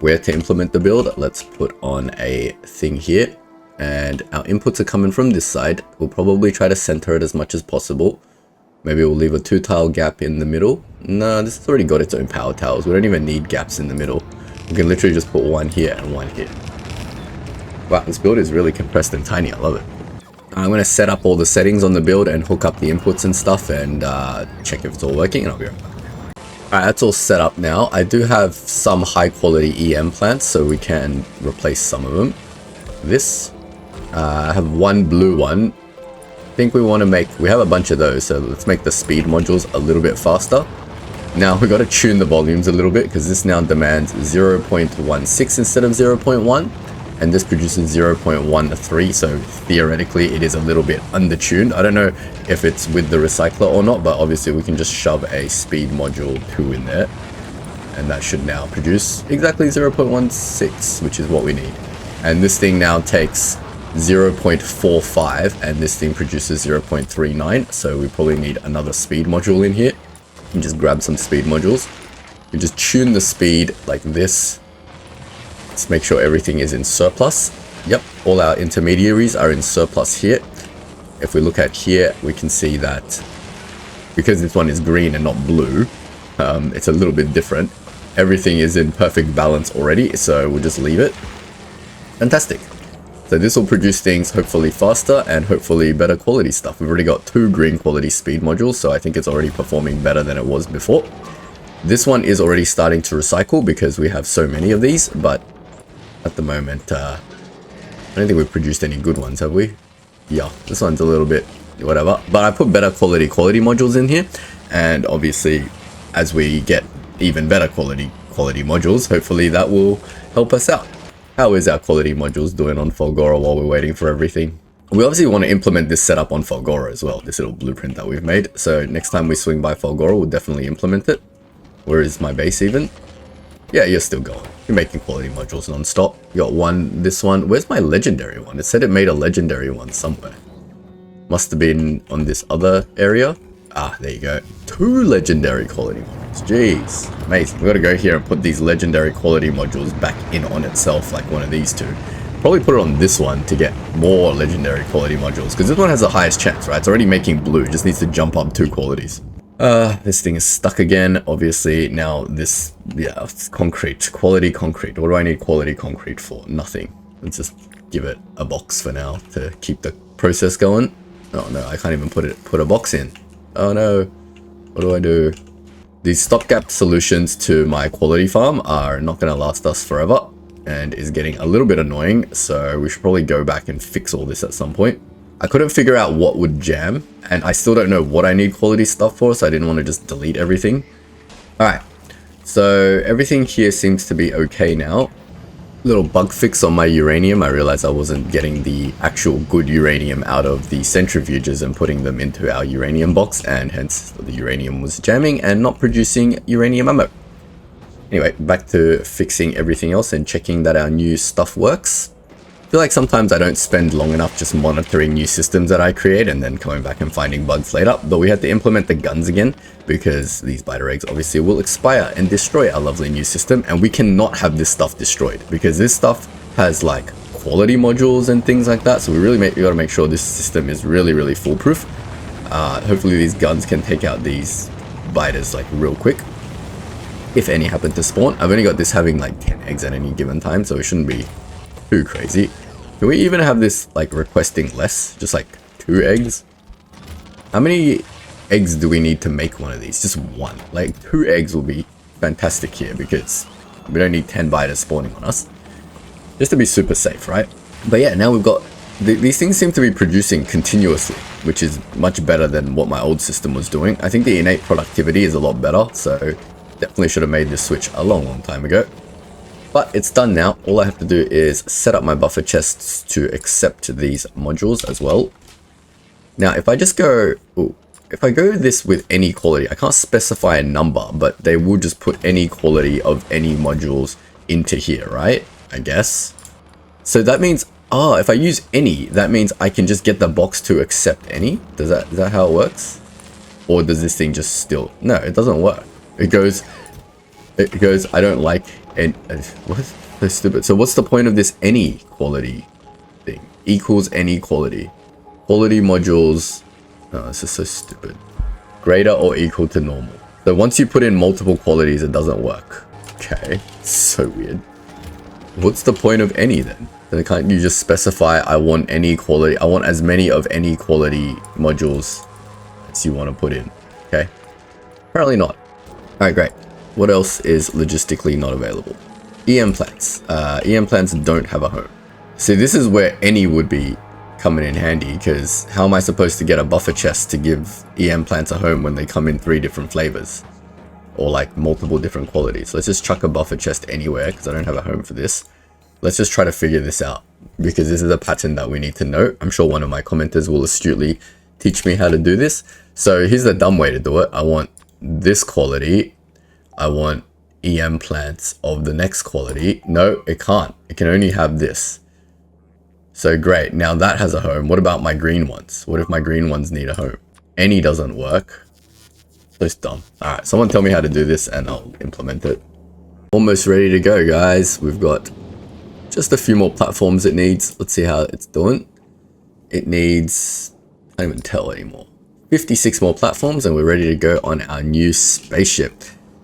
Where to implement the build, let's put on a thing here. And our inputs are coming from this side. We'll probably try to center it as much as possible. Maybe we'll leave a 2-tile gap in the middle. No, this has already got its own power towers. We don't even need gaps in the middle. We can literally just put one here and one here. Wow, this build is really compressed and tiny. I love it. I'm going to set up all the settings on the build and hook up the inputs and stuff and check if it's all working, and I'll be right back. Alright, that's all set up now. I do have some high quality EM plants, so we can replace some of them. This, I have one blue one. I think we want to make, we have a bunch of those, so let's make the speed modules a little bit faster. Now we got to tune the volumes a little bit because this now demands 0.16 instead of 0.1. And this produces 0.13, so theoretically it is a little bit undertuned. I don't know if it's with the recycler or not, but obviously we can just shove a speed module 2 in there. And that should now produce exactly 0.16, which is what we need. And this thing now takes 0.45, and this thing produces 0.39, so we probably need another speed module in here. And just grab some speed modules. We just tune the speed like this. Let's make sure everything is in surplus. Yep, all our intermediaries are in surplus here. If we look at here, we can see that because this one is green and not blue, it's a little bit different. Everything is in perfect balance already, so we'll just leave it. Fantastic. So this will produce things hopefully faster and hopefully better quality stuff. We've already got 2 green quality speed modules, so I think it's already performing better than it was before. This one is already starting to recycle because we have so many of these, but at the moment, I don't think we've produced any good ones, have we? Yeah, this one's a little bit whatever, but I put better quality modules in here, and obviously as we get even better quality modules, hopefully that will help us out. How is our quality modules doing on Fulgora while we're waiting for everything? We obviously want to implement this setup on Fulgora as well, this little blueprint that we've made. So next time we swing by Fulgora, we'll definitely implement it. Where is my base even? Yeah, you're still going. You're making quality modules non-stop. You got one, this one. Where's my legendary one? It said it made a legendary one somewhere. Must have been on this other area. Ah, there you go. 2 legendary quality modules. Jeez, amazing. We got to go here and put these legendary quality modules back in on itself, like one of these 2. Probably put it on this one to get more legendary quality modules, because this one has the highest chance, right? It's already making blue. It just needs to jump up 2 qualities. This thing is stuck again. Obviously, now this, yeah, it's concrete. Quality concrete. What do I need quality concrete for? Nothing. Let's just give it a box for now to keep the process going. Oh no, I can't even put a box in. Oh no, what do I do? These stopgap solutions to my quality farm are not going to last us forever and is getting a little bit annoying, so we should probably go back and fix all this at some point. I couldn't figure out what would jam, and I still don't know what I need quality stuff for, so I didn't want to just delete everything. Alright, so everything here seems to be okay now. Little bug fix on my uranium. I realized I wasn't getting the actual good uranium out of the centrifuges and putting them into our uranium box, and hence the uranium was jamming and not producing uranium ammo. Anyway, back to fixing everything else and checking that our new stuff works. I feel like sometimes I don't spend long enough just monitoring new systems that I create and then coming back and finding bugs later, but we had to implement the guns again because these biter eggs obviously will expire and destroy our lovely new system, and we cannot have this stuff destroyed because this stuff has like quality modules and things like that, so we gotta make sure this system is really foolproof. Hopefully these guns can take out these biters like real quick, if any happen to spawn. I've only got this having like 10 eggs at any given time, so it shouldn't be too crazy. Can we even have this like requesting less, just like 2 eggs? How many eggs do we need to make one of these? Just 1. Like 2 eggs will be fantastic here because we don't need 10 biters spawning on us, just to be super safe, right? But yeah, now we've got these things seem to be producing continuously, which is much better than what my old system was doing. I think the innate productivity is a lot better, so definitely should have made this switch a long time ago. But it's done now. All I have to do is set up my buffer chests to accept these modules as well. Now, if I just go, if I go this with any quality, I can't specify a number, but they will just put any quality of any modules into here, right? I guess. So that means, if I use any, that means I can just get the box to accept any. Is that how it works? Or does this thing just still? No, it doesn't work. It goes, I don't like, and what? That's stupid. So what's the point of this any quality thing? Equals any quality. Quality modules. Oh, this is so stupid. Greater or equal to normal. So once you put in multiple qualities, it doesn't work. Okay, so weird. What's the point of any then? Then can't you just specify I want any quality? I want as many of any quality modules as you want to put in. Okay. Apparently not. Alright, great. What else is logistically not available? EM plants. EM plants don't have a home. See, this is where any would be coming in handy, because how am I supposed to get a buffer chest to give EM plants a home when they come in 3 different flavors? Or like multiple different qualities. Let's just chuck a buffer chest anywhere, because I don't have a home for this. Let's just try to figure this out, because this is a pattern that we need to know. I'm sure one of my commenters will astutely teach me how to do this. So here's the dumb way to do it. I want this quality. I want EM plants of the next quality. No, it can't. It can only have this. So great. Now that has a home. What about my green ones? What if my green ones need a home? Any doesn't work. So it's dumb. Alright, someone tell me how to do this and I'll implement it. Almost ready to go, guys. We've got just a few more platforms it needs. Let's see how it's doing. It needs, I can't even tell anymore. 56 more platforms and we're ready to go on our new spaceship.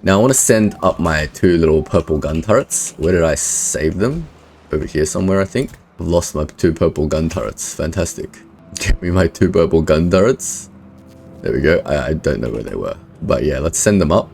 Now I want to send up my 2 little purple gun turrets. Where did I save them? Over here somewhere, I think. I've lost my 2 purple gun turrets. Fantastic. Get me my 2 purple gun turrets. There we go. I don't know where they were. But yeah, let's send them up.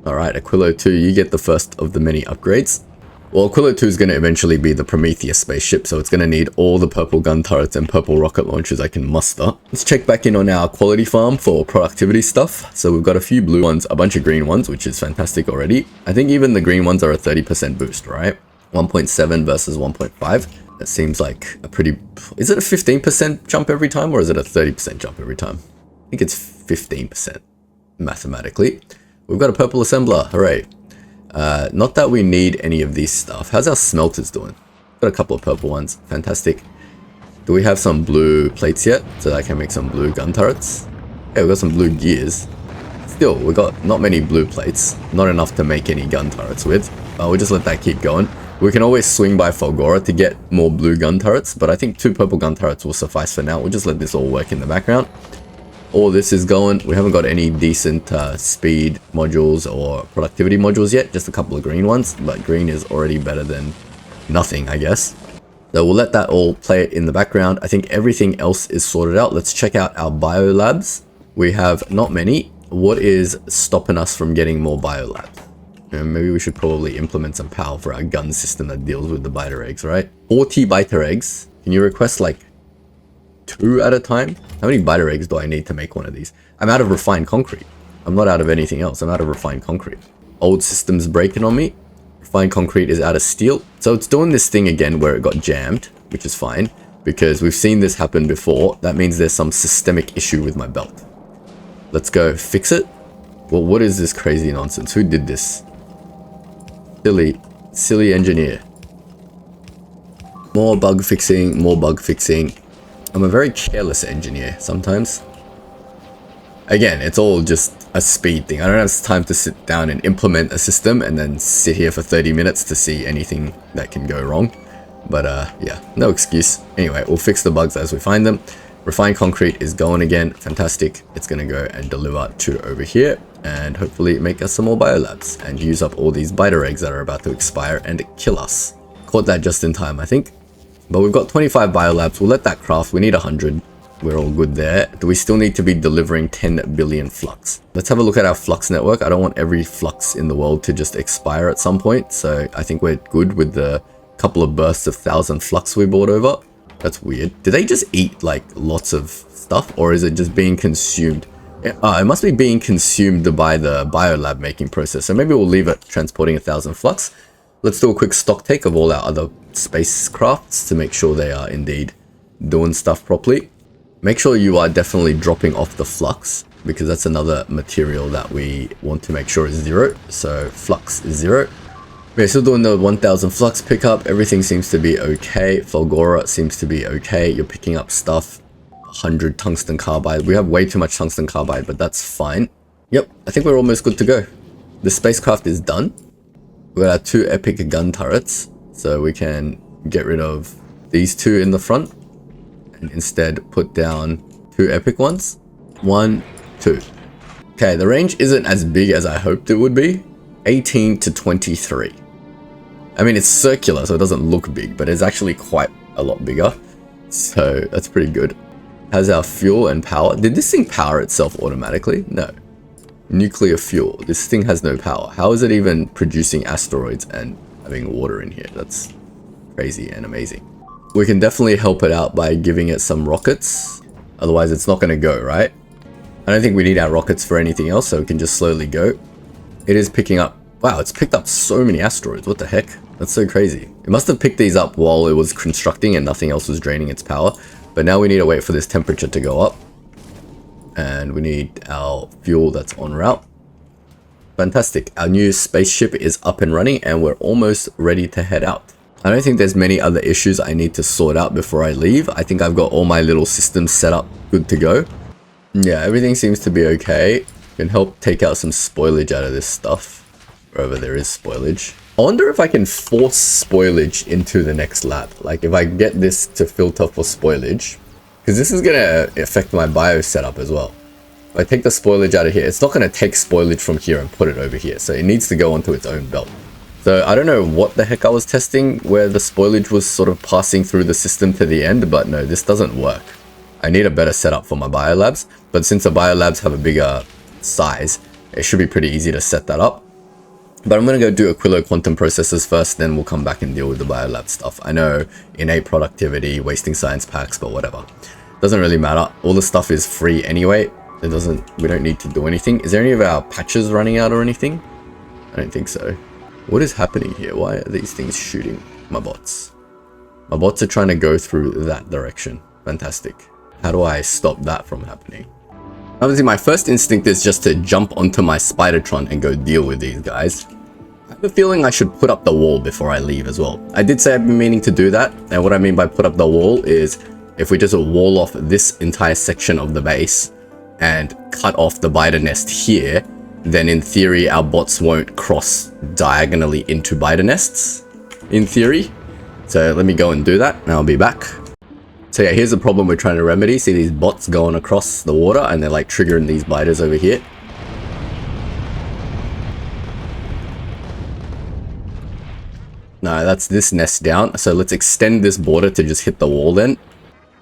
Alright, Aquilo 2, you get the first of the many upgrades. Well, Aquilo 2 is going to eventually be the Prometheus spaceship, so it's going to need all the purple gun turrets and purple rocket launchers I can muster. Let's check back in on our quality farm for productivity stuff. So we've got a few blue ones, a bunch of green ones, which is fantastic already. I think even the green ones are a 30% boost, right? 1.7 versus 1.5. That seems like a pretty... Is it a 15% jump every time, or is it a 30% jump every time? I think it's 15% mathematically. We've got a purple assembler, hooray. Not that we need any of these stuff. How's our smelters doing? Got a couple of purple ones. Fantastic. Do we have some blue plates yet? So that I can make some blue gun turrets? Yeah, we've got some blue gears. Still, we've got not many blue plates. Not enough to make any gun turrets with. We'll just let that keep going. We can always swing by Fulgora to get more blue gun turrets, but I think 2 purple gun turrets will suffice for now. We'll just let this all work in the background. All this is going. We haven't got any decent speed modules or productivity modules yet. Just a couple of green ones, but green is already better than nothing, I guess. So we'll let that all play in the background. I think everything else is sorted out. Let's check out our biolabs. We have not many. What is stopping us from getting more biolabs? Maybe we should probably implement some power for our gun system that deals with the biter eggs, right? 40 biter eggs. Can you request like 2 at a time? How many biter eggs do I need to make one of these? I'm out of refined concrete. I'm not out of anything else. I'm out of refined concrete. Old system's breaking on me. Refined concrete is out of steel. So it's doing this thing again where it got jammed, which is fine because we've seen this happen before. That means there's some systemic issue with my belt. Let's go fix it. Well, what is this crazy nonsense? Who did this? Silly engineer. More bug fixing, more bug fixing. I'm a very careless engineer sometimes. Again, it's all just a speed thing. I don't have time to sit down and implement a system and then sit here for 30 minutes to see anything that can go wrong. But yeah, no excuse. Anyway, we'll fix the bugs as we find them. Refined concrete is going again. Fantastic. It's going to go and deliver to over here and hopefully make us some more biolabs and use up all these biter eggs that are about to expire and kill us. Caught that just in time, I think. But we've got 25 biolabs. We'll let that craft. We need 100. We're all good there. Do we still need to be delivering 10 billion flux? Let's have a look at our flux network. I don't want every flux in the world to just expire at some point. So I think we're good with the couple of bursts of 1,000 flux we brought over. That's weird. Do they just eat like lots of stuff, or is it just being consumed? It must be being consumed by the biolab making process. So maybe we'll leave it transporting 1,000 flux. Let's do a quick stock take of all our other spacecrafts to make sure they are indeed doing stuff properly. Make sure you are definitely dropping off the flux, because that's another material that we want to make sure is 0. So flux is 0. We're still doing the 1,000 flux pickup. Everything seems to be okay. Fulgora seems to be okay. You're picking up stuff. 100 tungsten carbide. We have way too much tungsten carbide, but that's fine. Yep, I think we're almost good to go. The spacecraft is done. We got our 2 epic gun turrets, so we can get rid of these 2 in the front and instead put down 2 epic ones. 1, 2. Okay, the range isn't as big as I hoped it would be. 18 to 23. I mean, it's circular, so it doesn't look big, but it's actually quite a lot bigger. So that's pretty good. Has our fuel and power. Did this thing power itself automatically? No. Nuclear fuel. This thing has no power. How is it even producing asteroids and having water in here? That's crazy and amazing. We can definitely help it out by giving it some rockets. Otherwise, it's not going to go, right? I don't think we need our rockets for anything else, so we can just slowly go. It is picking up. Wow, it's picked up so many asteroids. What the heck? That's so crazy. It must have picked these up while it was constructing and nothing else was draining its power. But now we need to wait for this temperature to go up. And we need our fuel that's en route. Fantastic. Our new spaceship is up and running and we're almost ready to head out. I don't think there's many other issues I need to sort out before I leave. I think I've got all my little systems set up good to go. Yeah, everything seems to be okay. Can help take out some spoilage out of this stuff. Wherever there is spoilage. I wonder if I can force spoilage into the next lab. Like if I get this to filter for spoilage. Because this is going to affect my bio setup as well. If I take the spoilage out of here, it's not going to take spoilage from here and put it over here. So it needs to go onto its own belt. So I don't know what the heck I was testing, where the spoilage was sort of passing through the system to the end, but no, this doesn't work. I need a better setup for my biolabs, but since the biolabs have a bigger size, it should be pretty easy to set that up. But I'm going to go do Aquilo quantum processors first, then we'll come back and deal with the biolab stuff. I know innate productivity, wasting science packs, but whatever. Doesn't really matter. All the stuff is free anyway. We don't need to do anything. Is there any of our patches running out or anything? I don't think so. What is happening here? Why are these things shooting my bots? My bots are trying to go through that direction. Fantastic. How do I stop that from happening? Obviously, my first instinct is just to jump onto my Spidertron and go deal with these guys. I have a feeling I should put up the wall before I leave as well. I did say I've been meaning to do that, and what I mean by put up the wall is if we just wall off this entire section of the base and cut off the biter nest here, then in theory our bots won't cross diagonally into biter nests, in theory. So let me go and do that and I'll be back. So yeah, here's the problem we're trying to remedy. See these bots going across the water and they're like triggering these biters over here. No, that's this nest down. So let's extend this border to just hit the wall then.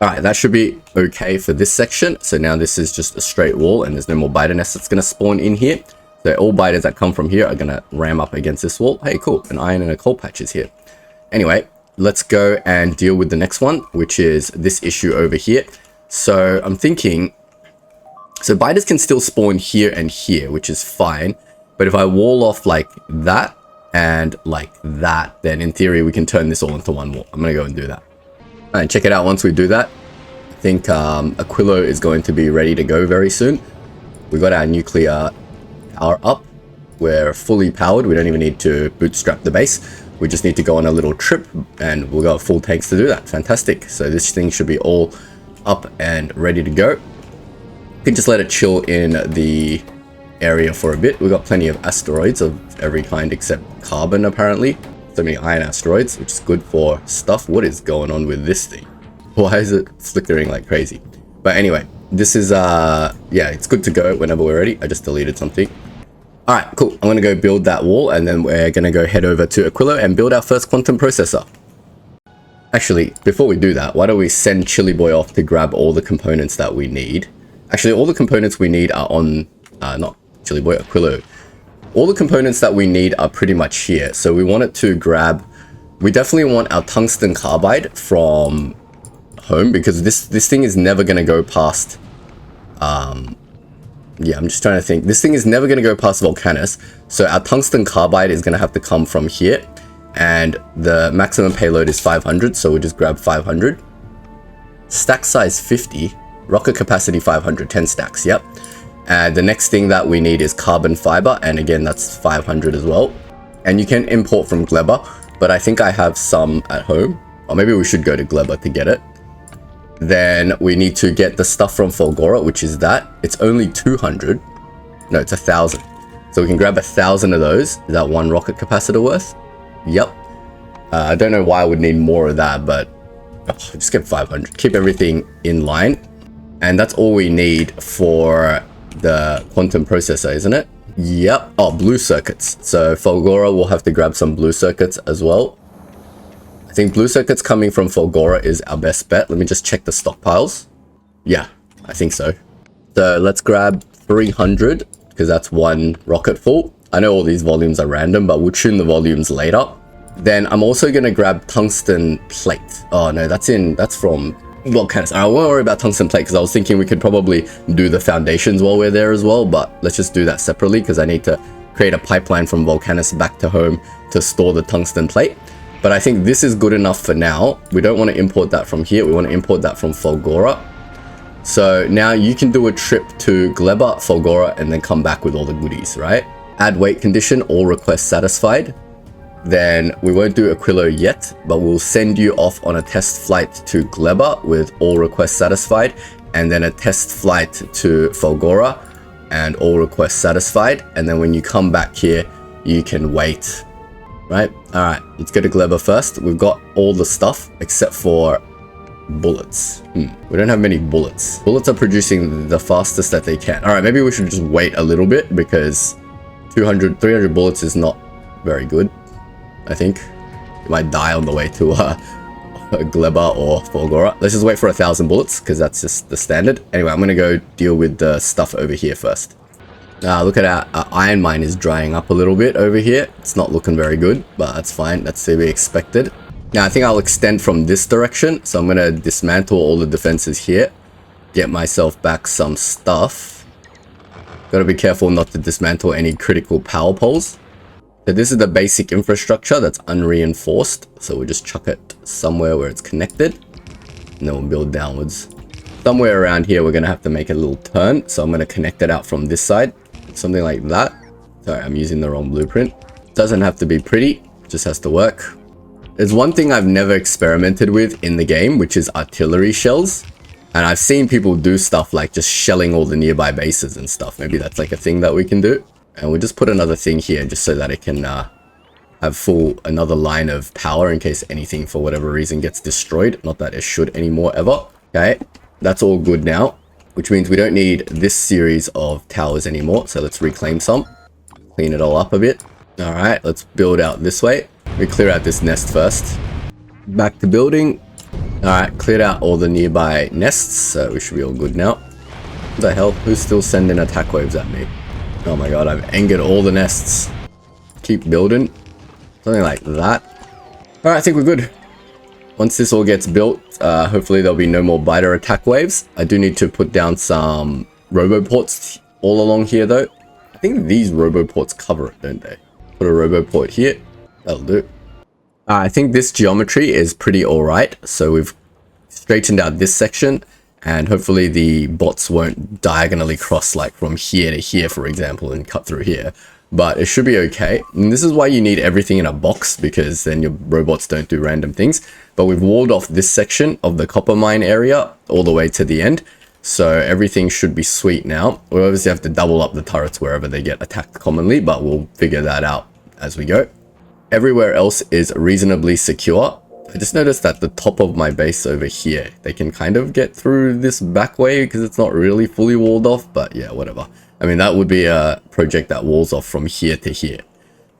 Alright, that should be okay for this section. So now this is just a straight wall and there's no more biter nests that's going to spawn in here. So all biters that come from here are going to ram up against this wall. Hey, cool. An iron and a coal patch is here. Anyway, let's go and deal with the next one, which is this issue over here. So I'm thinking, so biters can still spawn here and here, which is fine. But if I wall off like that and like that, then in theory we can turn this all into one wall. I'm going to go and do that. All right, check it out. Once we do that, I think Aquilo is going to be ready to go very soon. We got our nuclear power up. We're fully powered. We don't even need to bootstrap the base. We just need to go on a little trip and we'll got full tanks to do that. Fantastic. So this thing should be all up and ready to go. You can just let it chill in the area for a bit. We've got plenty of asteroids of every kind except carbon apparently. So many iron asteroids, which is good for stuff. What is going on with this thing? Why is it flickering like crazy? But anyway, this is yeah, it's good to go whenever we're ready. I just deleted something. All right, cool. I'm gonna go build that wall and then we're gonna go head over to Aquilo and build our first quantum processor. Actually, before we do that, why don't we send Chili Boy off to grab all the components that we need? Actually, all the components we need are on, not Chili Boy, Aquilo. All the components that we need are pretty much here. So we want it to grab, we definitely want our tungsten carbide from home because this thing is never going to go past, yeah, I'm just trying to think. This thing is never going to go past Volcanus. So our tungsten carbide is going to have to come from here. And the maximum payload is 500. So we'll just grab 500. Stack size 50. Rocket capacity 500. 10 stacks. Yep. And the next thing that we need is carbon fiber. And again, that's 500 as well. And you can import from Gleba. But I think I have some at home. Or maybe we should go to Gleba to get it. Then we need to get the stuff from Fulgora, which is that. It's only 200. No, it's 1,000. So we can grab 1,000 of those. Is that one rocket capacitor worth? Yep. I don't know why I would need more of that, but just get 500. Keep everything in line. And that's all we need for the quantum processor, isn't it? Yep. Oh, blue circuits. So Fulgora will have to grab some blue circuits as well. I think blue circuits coming from Fulgora is our best bet. Let me just check the stockpiles. Yeah, I think so. So let's grab 300 because that's one rocket full. I know all these volumes are random, but we'll tune the volumes later. Then I'm also going to grab tungsten plate. Oh no, that's from Volcanus. I won't worry about tungsten plate because I was thinking we could probably do the foundations while we're there as well, but let's just do that separately because I need to create a pipeline from Volcanus back to home to store the tungsten plate. But I think this is good enough for now. We don't want to import that from here. We want to import that from Fulgora. So now you can do a trip to Gleba, Fulgora, and then come back with all the goodies, right? Add weight condition, all requests satisfied. Then we won't do Aquilo yet, but we'll send you off on a test flight to Gleba with all requests satisfied, and then a test flight to Fulgora and all requests satisfied. And then when you come back here, you can wait, right? All right, let's go to Gleba first. We've got all the stuff except for bullets. We don't have many bullets. Bullets are producing the fastest that they can. All right, maybe we should just wait a little bit because 300 bullets is not very good. I think. You might die on the way to Gleba or Fulgora. Let's just wait for 1,000 bullets, because that's just the standard. Anyway, I'm gonna go deal with the stuff over here first. Look at our iron mine is drying up a little bit over here. It's not looking very good, but that's fine. That's to be expected. Now, I think I'll extend from this direction. So I'm going to dismantle all the defenses here. Get myself back some stuff. Got to be careful not to dismantle any critical power poles. So this is the basic infrastructure that's unreinforced. So we'll just chuck it somewhere where it's connected. And then we'll build downwards. Somewhere around here, we're going to have to make a little turn. So I'm going to connect it out from this side. Something like that. Sorry, I'm using the wrong blueprint. Doesn't have to be pretty, just has to work. There's one thing I've never experimented with in the game, which is artillery shells. And I've seen people do stuff like just shelling all the nearby bases and stuff. Maybe that's like a thing that we can do. And we'll just put another thing here just so that it can have another line of power in case anything for whatever reason gets destroyed. Not that it should anymore ever. Okay, that's all good now. Which means we don't need this series of towers anymore. So let's reclaim some. Clean it all up a bit. Alright, let's build out this way. We clear out this nest first. Back to building. Alright, cleared out all the nearby nests. So we should be all good now. What the hell? Who's still sending attack waves at me? Oh my god, I've angered all the nests. Keep building. Something like that. Alright, I think we're good. Once this all gets built, hopefully there'll be no more biter attack waves. I do need to put down some roboports all along here though. I think these roboports cover it, don't they? Put a roboport here. That'll do. I think this geometry is pretty alright. So we've straightened out this section. And hopefully the bots won't diagonally cross like from here to here, for example, and cut through here. But it should be okay. And this is why you need everything in a box, because then your robots don't do random things. But we've walled off this section of the copper mine area all the way to the end. So everything should be sweet now. We obviously have to double up the turrets wherever they get attacked commonly, but we'll figure that out as we go. Everywhere else is reasonably secure. I just noticed that the top of my base over here, they can kind of get through this back way because it's not really fully walled off, but yeah, whatever. I mean, that would be a project that walls off from here to here,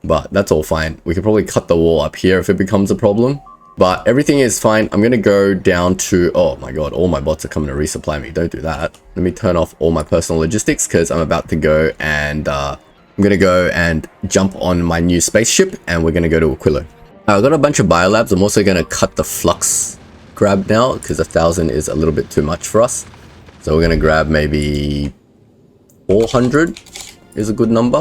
but that's all fine. We could probably cut the wall up here if it becomes a problem, but everything is fine. I'm going to go down to, oh my god, all my bots are coming to resupply me. Don't do that. Let me turn off all my personal logistics because I'm about to go and I'm going to go and jump on my new spaceship and we're going to go to Aquilo. I've got a bunch of biolabs. I'm also going to cut the flux grab now because 1,000 is a little bit too much for us. So we're going to grab maybe 400 is a good number.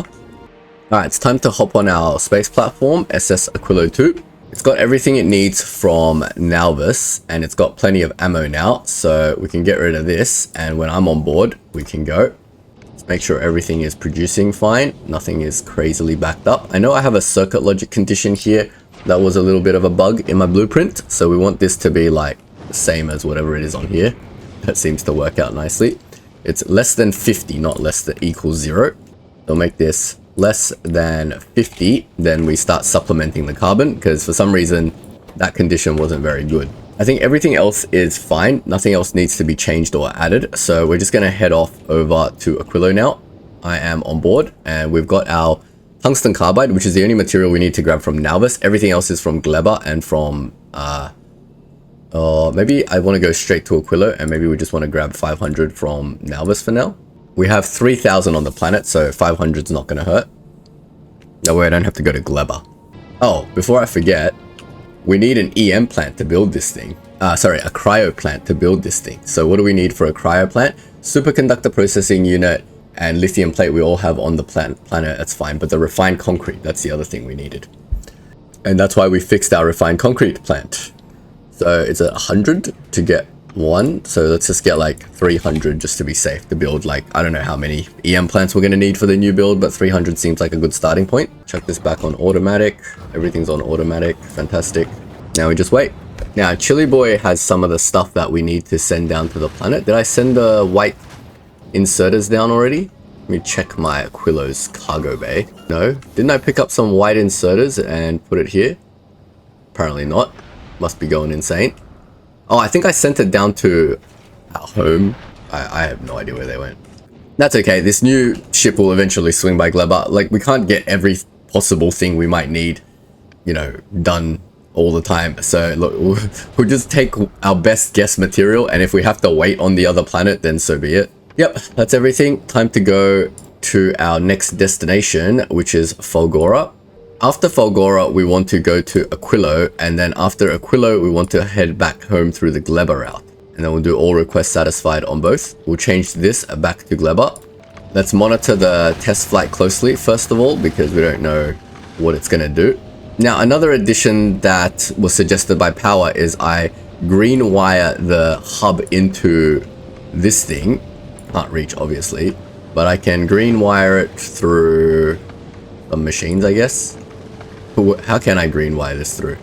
Alright, it's time to hop on our space platform, SS Aquilo 2. It's got everything it needs from NAUVIS, and it's got plenty of ammo now, so we can get rid of this, and when I'm on board, we can go. Let's make sure everything is producing fine, nothing is crazily backed up. I know I have a circuit logic condition here. That was a little bit of a bug in my blueprint, so we want this to be like the same as whatever it is on here. That seems to work out nicely. It's less than 50, not less than equals 0. They'll make this less than 50, then we start supplementing the carbon, because for some reason that condition wasn't very good. I think everything else is fine. Nothing else needs to be changed or added, so we're just going to head off over to Aquilo now. I am on board, and we've got our tungsten carbide, which is the only material we need to grab from NAUVIS. Everything else is from Gleba and from maybe I want to go straight to Aquilo, and maybe we just want to grab 500 from NAUVIS for now. We have 3,000 on the planet, so 500 is not going to hurt. That way I don't have to go to Gleba. Oh, before I forget, we need an EM plant to build this thing. Sorry, a cryo plant to build this thing. So what do we need for a cryo plant? Superconductor processing unit and lithium plate we all have on the planet, that's fine. But the refined concrete, that's the other thing we needed. And that's why we fixed our refined concrete plant. So it's 100 to get one. So let's just get like 300 just to be safe to build like, I don't know how many EM plants we're going to need for the new build, but 300 seems like a good starting point. Check this back on automatic. Everything's on automatic. Fantastic. Now we just wait. Now Chili Boy has some of the stuff that we need to send down to the planet. Did I send the white inserters down already? Let me check my Aquilo's cargo bay. No. Didn't I pick up some white inserters and put it here? Apparently not. Must be going insane. Oh, I think I sent it down to our home. I have no idea where they went. That's okay. This new ship will eventually swing by Gleba. Like, we can't get every possible thing we might need, you know, done all the time. So look, we'll just take our best guess material, and if we have to wait on the other planet, then so be it. Yep, that's everything. Time to go to our next destination, which is Fulgora. After Fulgora, we want to go to Aquilo, and then after Aquilo, we want to head back home through the Gleba route. And then we'll do all requests satisfied on both. We'll change this back to Gleba. Let's monitor the test flight closely, first of all, because we don't know what it's going to do. Now, another addition that was suggested by Power is I green wire the hub into this thing. Can't reach, obviously, but I can green wire it through some machines, I guess. How can I green wire this through?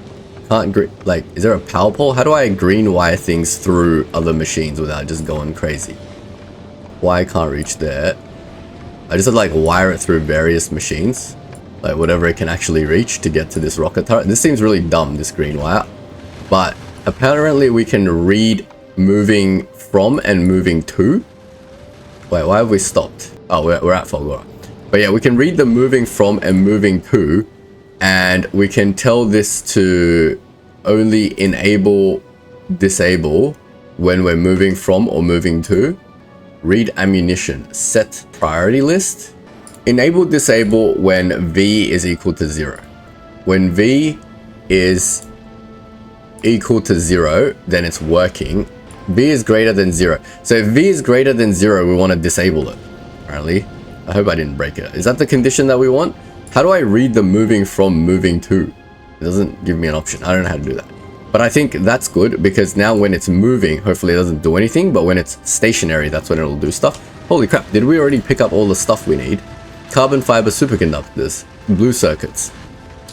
Like, is there a power pole? How do I green wire things through other machines without just going crazy? Why I can't reach there? I just have to like wire it through various machines, like whatever it can actually reach to get to this rocket turret. This seems really dumb, this green wire, but apparently we can read moving from and moving to. Wait, why have we stopped? Oh, we're at Fulgora. But yeah, we can read the moving from and moving to, and we can tell this to only enable, disable when we're moving from or moving to. Read ammunition, set priority list. Enable, disable when V is equal to 0. When V is equal to 0, then it's working. V is greater than 0. So if V is greater than 0, we want to disable it, apparently. I hope I didn't break it. Is that the condition that we want? How do I read the moving from moving to? It doesn't give me an option. I don't know how to do that. But I think that's good, because now when it's moving, hopefully it doesn't do anything. But when it's stationary, that's when it'll do stuff. Holy crap, did we already pick up all the stuff we need? Carbon fiber superconductors, blue circuits.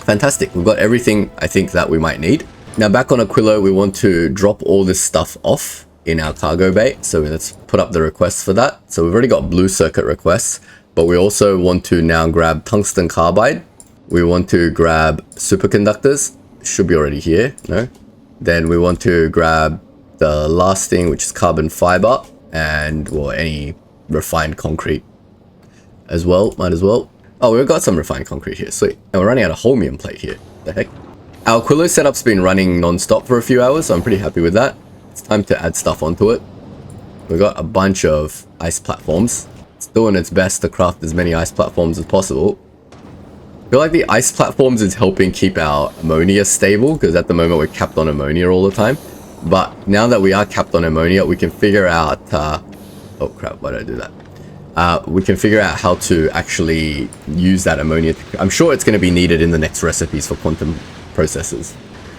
Fantastic, we've got everything I think that we might need. Now back on Aquilo, we want to drop all this stuff off in our cargo bay. So let's put up the requests for that. So we've already got blue circuit requests, but we also want to now grab tungsten carbide. We want to grab superconductors. Should be already here, no? Then we want to grab the last thing, which is carbon fiber, and well, any refined concrete as well, might as well. Oh, we've got some refined concrete here, sweet. And we're running out of holmium plate here, the heck. Our Aquilo setup's been running non-stop for a few hours, so I'm pretty happy with that. It's time to add stuff onto it. We've got a bunch of ice platforms. It's doing its best to craft as many ice platforms as possible. I feel like the ice platforms is helping keep our ammonia stable, because at the moment we're capped on ammonia all the time. But now that we are capped on ammonia, we can figure out... oh crap, why did I do that? We can figure out how to actually use that ammonia. I'm sure it's going to be needed in the next recipes for quantum processors.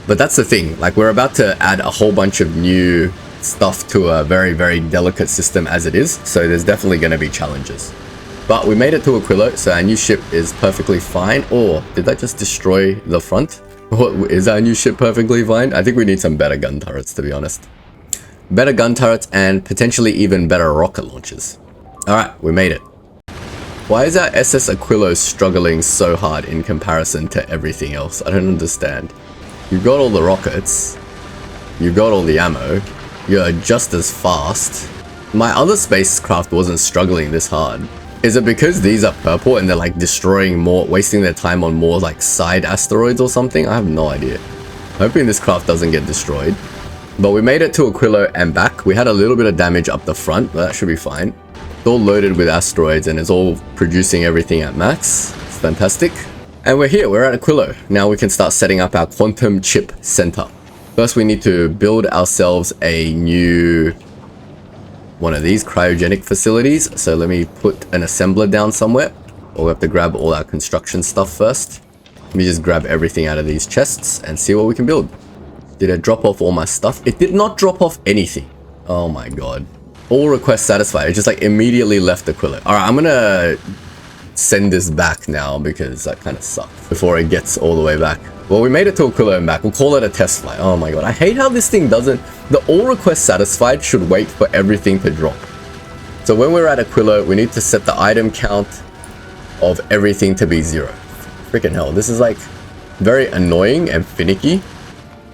But that's the thing, like we're about to add a whole bunch of new stuff to a very, very delicate system as it is. So there's definitely going to be challenges. But we made it to Aquilo, so our new ship is perfectly fine. Or did that just destroy the front? What, is our new ship perfectly fine? I think we need some better gun turrets, to be honest. Better gun turrets and potentially even better rocket launchers. Alright, we made it. Why is our SS Aquilo struggling so hard in comparison to everything else? I don't understand. You've got all the rockets. You've got all the ammo. You're just as fast. My other spacecraft wasn't struggling this hard. Is it because these are purple and they're like destroying more, wasting their time on more like side asteroids or something? I have no idea. Hoping this craft doesn't get destroyed. But we made it to Aquilo and back. We had a little bit of damage up the front, but that should be fine. It's all loaded with asteroids and it's all producing everything at max. It's fantastic. And we're here, we're at Aquilo. Now we can start setting up our quantum chip center. First we need to build ourselves a new one of these cryogenic facilities. So let me put an assembler down somewhere. Or we have to grab all our construction stuff first. Let me just grab everything out of these chests and see what we can build. Did it drop off all my stuff? It did not drop off anything. Oh my god. All requests satisfied. It just like immediately left Aquilo. Alright, I'm gonna send this back now because that kind of sucked before it gets all the way back. Well, we made it to Aquilo and back. We'll call it a test flight. Oh my god. I hate how this thing doesn't... The all requests satisfied should wait for everything to drop. So when we're at Aquilo, we need to set the item count of everything to be 0. Freaking hell. This is like very annoying and finicky.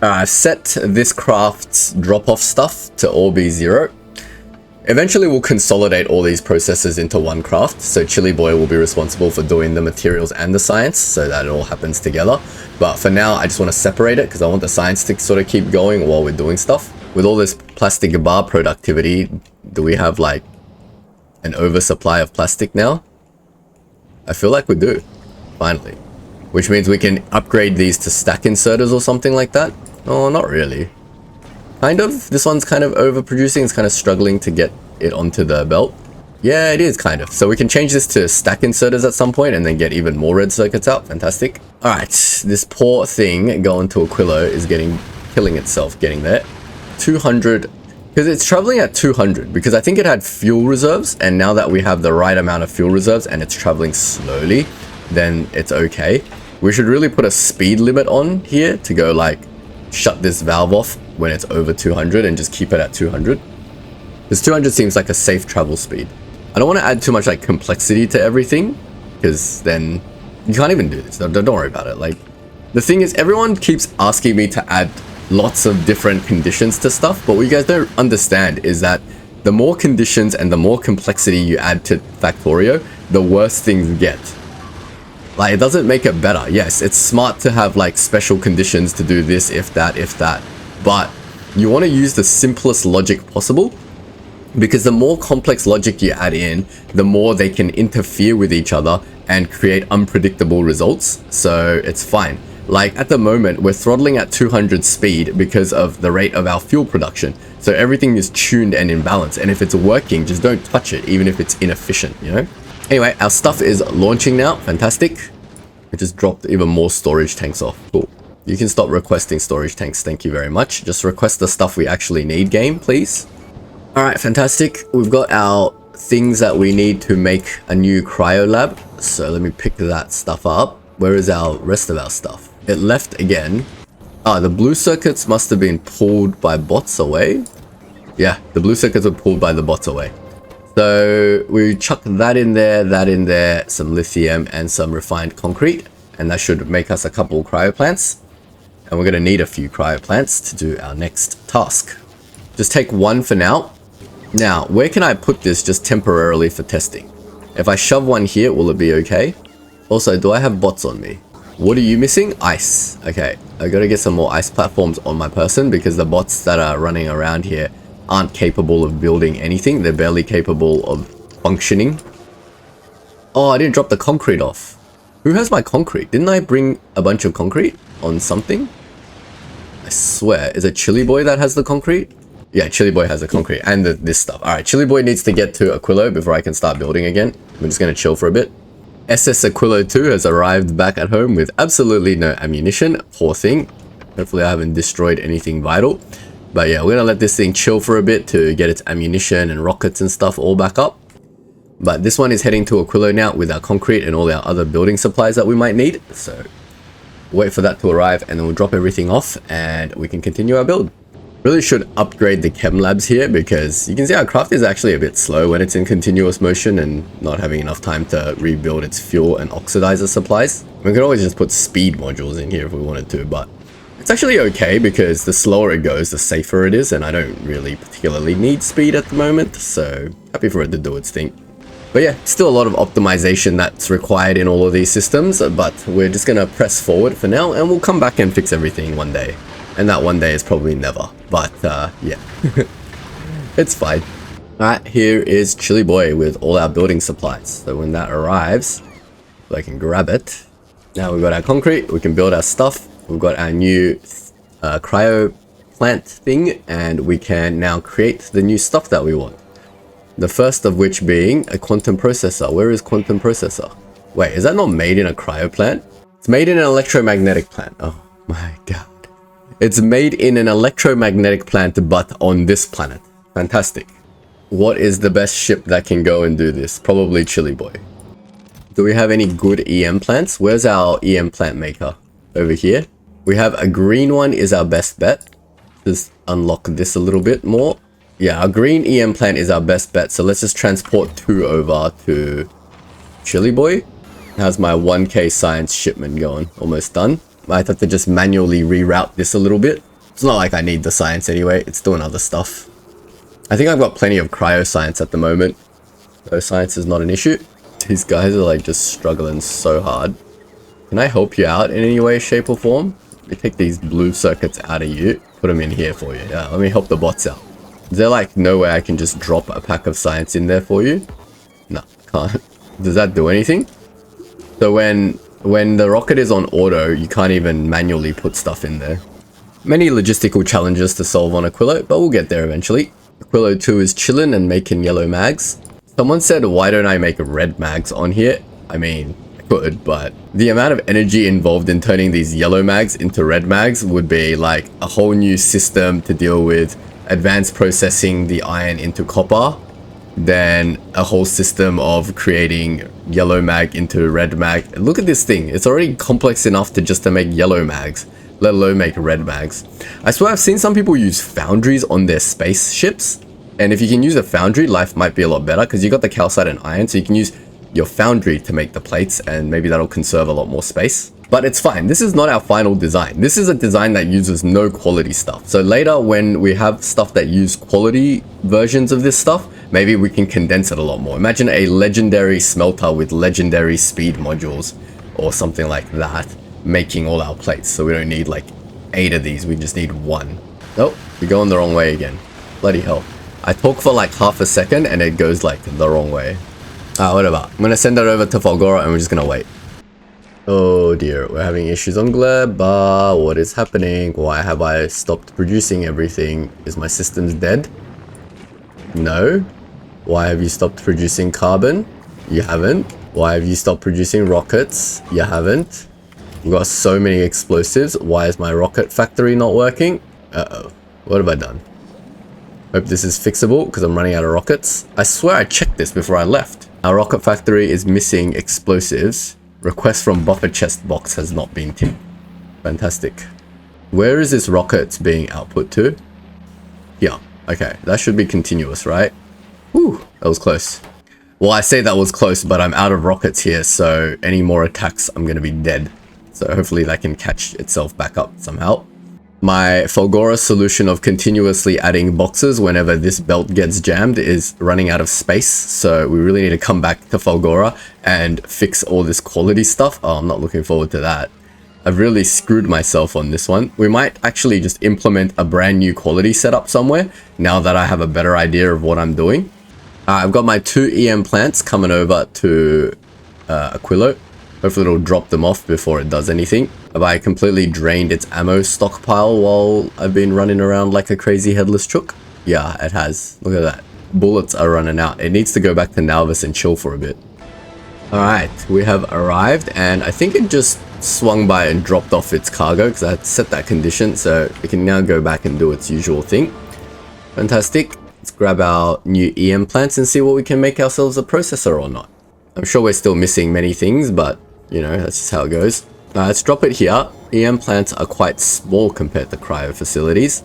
I've set this craft's drop-off stuff to all be 0. Eventually we'll consolidate all these processes into one craft, so Chili Boy will be responsible for doing the materials and the science, so that it all happens together. But for now, I just want to separate it because I want the science to sort of keep going while we're doing stuff. With all this plastic bar productivity, do we have like an oversupply of plastic now? I feel like we do, finally. Which means we can upgrade these to stack inserters or something like that. Oh, not really. Kind of. This one's kind of overproducing. It's kind of struggling to get it onto the belt. Yeah, it is kind of. So we can change this to stack inserters at some point and then get even more red circuits out. Fantastic. All right, this poor thing going to Aquilo is killing itself getting there. 200, because it's traveling at 200 because I think it had fuel reserves, and now that we have the right amount of fuel reserves and it's traveling slowly, then it's okay. We should really put a speed limit on here to go like shut this valve off when it's over 200 and just keep it at 200. Because 200 seems like a safe travel speed. I don't want to add too much like complexity to everything, because then you can't even do this. Don't worry about it. Like, the thing is, everyone keeps asking me to add lots of different conditions to stuff, but what you guys don't understand is that the more conditions and the more complexity you add to Factorio, the worse things get. Like, it doesn't make it better. Yes, it's smart to have like special conditions to do this, if that, but you want to use the simplest logic possible, because the more complex logic you add in, the more they can interfere with each other and create unpredictable results. So it's fine. Like, at the moment, we're throttling at 200 speed because of the rate of our fuel production. So everything is tuned and in balance. And if it's working, just don't touch it, even if it's inefficient, you know? Anyway, our stuff is launching now. Fantastic. We just dropped even more storage tanks off. Cool. You can stop requesting storage tanks. Thank you very much. Just request the stuff we actually need, game, please. All right, fantastic. We've got our things that we need to make a new cryo lab. So let me pick that stuff up. Where is our rest of our stuff? It left again. Ah, the blue circuits must have been pulled by bots away. Yeah, the blue circuits were pulled by the bots away. So we chuck that in there, some lithium and some refined concrete. And that should make us a couple cryo plants. And we're going to need a few cryo plants to do our next task. Just take one for now. Now, where can I put this just temporarily for testing? If I shove one here, will it be okay? Also, do I have bots on me? What are you missing? Ice. Okay, I gotta get some more ice platforms on my person, because the bots that are running around here aren't capable of building anything. They're barely capable of functioning. Oh, I didn't drop the concrete off. Who has my concrete? Didn't I bring a bunch of concrete on something? I swear, is it Chili Boy that has the concrete? Yeah, Chili Boy has the concrete and this stuff. Alright, Chili Boy needs to get to Aquilo before I can start building again. I'm just gonna chill for a bit. SS Aquilo 2 has arrived back at home with absolutely no ammunition. Poor thing. Hopefully I haven't destroyed anything vital. But yeah, we're gonna let this thing chill for a bit to get its ammunition and rockets and stuff all back up. But this one is heading to Aquilo now with our concrete and all our other building supplies that we might need. So wait for that to arrive and then we'll drop everything off and we can continue our build. Really should upgrade the chem labs here, because you can see our craft is actually a bit slow when it's in continuous motion and not having enough time to rebuild its fuel and oxidizer supplies. We could always just put speed modules in here if we wanted to, but it's actually okay because the slower it goes, the safer it is, and I don't really particularly need speed at the moment, so happy for it to do its thing. But yeah, still a lot of optimization that's required in all of these systems, but we're just gonna press forward for now and we'll come back and fix everything one day. And that one day is probably never, but yeah, it's fine. Alright, here is Chili Boy with all our building supplies. So when that arrives, I can grab it. Now we've got our concrete, we can build our stuff. We've got our new cryo plant thing, and we can now create the new stuff that we want. The first of which being a quantum processor. Where is quantum processor? Wait, is that not made in a cryo plant? It's made in an electromagnetic plant. Oh my god. It's made in an electromagnetic plant, but on this planet. Fantastic. What is the best ship that can go and do this? Probably Chili Boy. Do we have any good EM plants? Where's our EM plant maker? Over here. We have a green one is our best bet. Just unlock this a little bit more. Yeah, our green EM plant is our best bet. So let's just transport 2 over to Chili Boy. How's my 1k science shipment going? Almost done. Might have to just manually reroute this a little bit. It's not like I need the science anyway. It's doing other stuff. I think I've got plenty of cryoscience at the moment. So science is not an issue. These guys are like just struggling so hard. Can I help you out in any way, shape or form? Let me take these blue circuits out of you. Put them in here for you. Yeah, let me help the bots out. Is there like no way I can just drop a pack of science in there for you? No, can't. Does that do anything? So when the rocket is on auto, you can't even manually put stuff in there. Many logistical challenges to solve on Aquilo, but we'll get there eventually. Aquilo 2 is chillin' and making yellow mags. Someone said, why don't I make red mags on here? I mean, I could, but the amount of energy involved in turning these yellow mags into red mags would be like a whole new system to deal with advanced processing the iron into copper, then a whole system of creating yellow mag into red mag. Look at this thing. It's already complex enough to make yellow mags, let alone make red mags. I swear I've seen some people use foundries on their spaceships. And if you can use a foundry, life might be a lot better because you got the calcite and iron, so you can use your foundry to make the plates and maybe that'll conserve a lot more space. But it's fine. This is not our final design. This is a design that uses no quality stuff. So later when we have stuff that use quality versions of this stuff, maybe we can condense it a lot more. Imagine a legendary smelter with legendary speed modules or something like that, making all our plates. So we don't need like 8 of these, we just need 1. Nope, we're going the wrong way again. Bloody hell. I talk for like half a second and it goes like the wrong way. Whatever. I'm gonna send that over to Fulgora and we're just gonna wait. Oh dear, we're having issues on Gleba. What is happening? Why have I stopped producing everything? Is my systems dead? No. Why have you stopped producing carbon? You haven't. Why have you stopped producing rockets? You haven't. We've got so many explosives. Why is my rocket factory not working? Uh-oh. What have I done? Hope this is fixable because I'm running out of rockets. I swear I checked this before I left. Our rocket factory is missing explosives. Request from buffer chest box has not been ticked. Fantastic. Where is this rocket being output to? Yeah. Okay. That should be continuous, right? Whew. That was close. Well, I say that was close, but I'm out of rockets here, so any more attacks, I'm going to be dead. So hopefully that can catch itself back up somehow. My Fulgora solution of continuously adding boxes whenever this belt gets jammed is running out of space. So we really need to come back to Fulgora and fix all this quality stuff. Oh, I'm not looking forward to that. I've really screwed myself on this one. We might actually just implement a brand new quality setup somewhere now that I have a better idea of what I'm doing. I've got my 2 EM plants coming over to Aquilo. Hopefully it'll drop them off before it does anything. Have I completely drained its ammo stockpile while I've been running around like a crazy headless chook? Yeah, it has. Look at that. Bullets are running out. It needs to go back to NAUVIS and chill for a bit. Alright, we have arrived and I think it just swung by and dropped off its cargo because I had set that condition, so it can now go back and do its usual thing. Fantastic. Let's grab our new EM plants and see what we can make ourselves a processor or not. I'm sure we're still missing many things, but you know, that's just how it goes. Let's drop it here. EM plants are quite small compared to cryo facilities.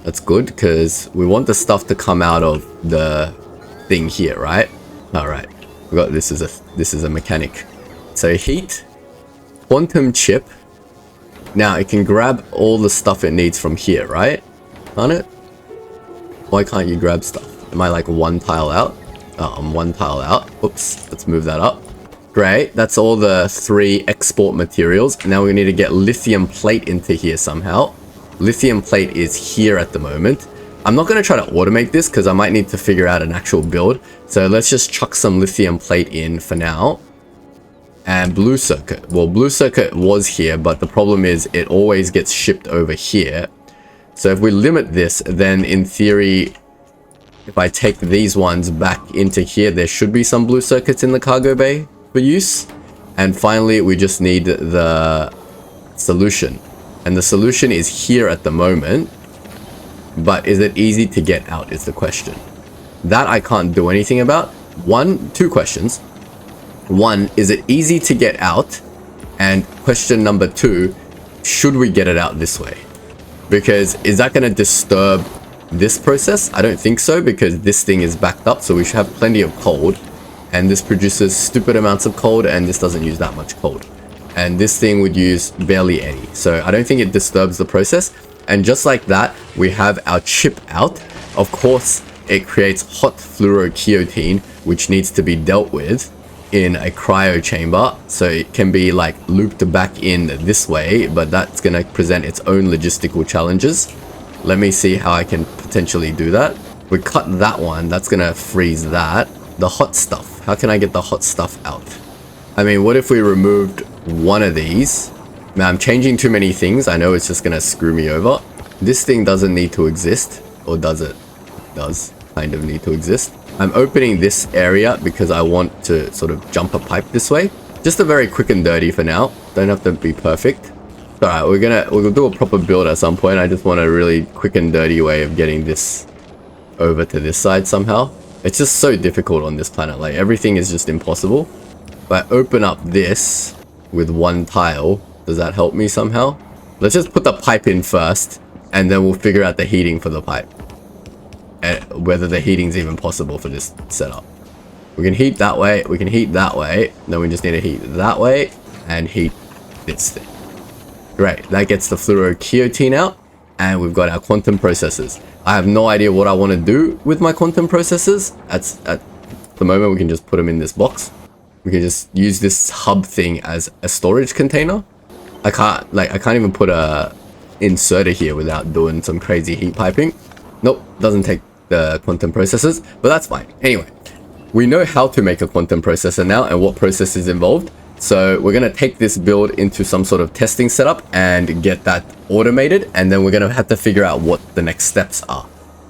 That's good because we want the stuff to come out of the thing here, right? Alright. We got this is a mechanic. So heat, quantum chip. Now it can grab all the stuff it needs from here, right? Can't it? Why can't you grab stuff? Am I like 1 tile out? Oh, I'm 1 tile out. Oops, let's move that up. Great, that's all the 3 export materials. Now we need to get lithium plate into here somehow. Lithium plate is here at the moment. I'm not going to try to automate this because I might need to figure out an actual build. So let's just chuck some lithium plate in for now. And blue circuit. Well, blue circuit was here, but the problem is it always gets shipped over here. So if we limit this, then in theory, if I take these ones back into here, there should be some blue circuits in the cargo bay for use. And finally, we just need the solution. And the solution is here at the moment. But is it easy to get out is the question. That I can't do anything about. 2 questions. 1, is it easy to get out? And question number 2, should we get it out this way? Because is that going to disturb this process? I don't think so, because this thing is backed up, so we should have plenty of cold. And this produces stupid amounts of cold, and this doesn't use that much cold. And this thing would use barely any. So I don't think it disturbs the process. And just like that, we have our chip out Of course, it creates hot fluorokeotene, which needs to be dealt with in a cryo chamber, so it can be like looped back in this way, but that's going to present its own logistical challenges. Let me see how I can potentially do that. We cut that one, that's going to freeze that. The hot stuff, how can I get the hot stuff out? I mean, what if we removed one of these? Now I'm changing too many things, I know it's just going to screw me over. This thing doesn't need to exist, or does it? It does kind of need to exist. I'm opening this area because I want to sort of jump a pipe this way. Just a very quick and dirty for now. Don't have to be perfect. Alright, we'll do a proper build at some point. I just want a really quick and dirty way of getting this over to this side somehow. It's just so difficult on this planet. Like, everything is just impossible. If I open up this with one tile, does that help me somehow? Let's just put the pipe in first, and then we'll figure out the heating for the pipe. And whether the heating's even possible for this setup. We can heat that way, we can heat that way, then we just need to heat that way, and heat this thing. Great, that gets the fluorokeotene out, and we've got our quantum processors. I have no idea what I want to do with my quantum processors. At the moment, we can just put them in this box. We can just use this hub thing as a storage container. I can't even put a inserter here without doing some crazy heat piping. Nope, doesn't take the quantum processors, but that's fine. Anyway, we know how to make a quantum processor now and what process is involved. So we're going to take this build into some sort of testing setup and get that automated. And then we're going to have to figure out what the next steps are.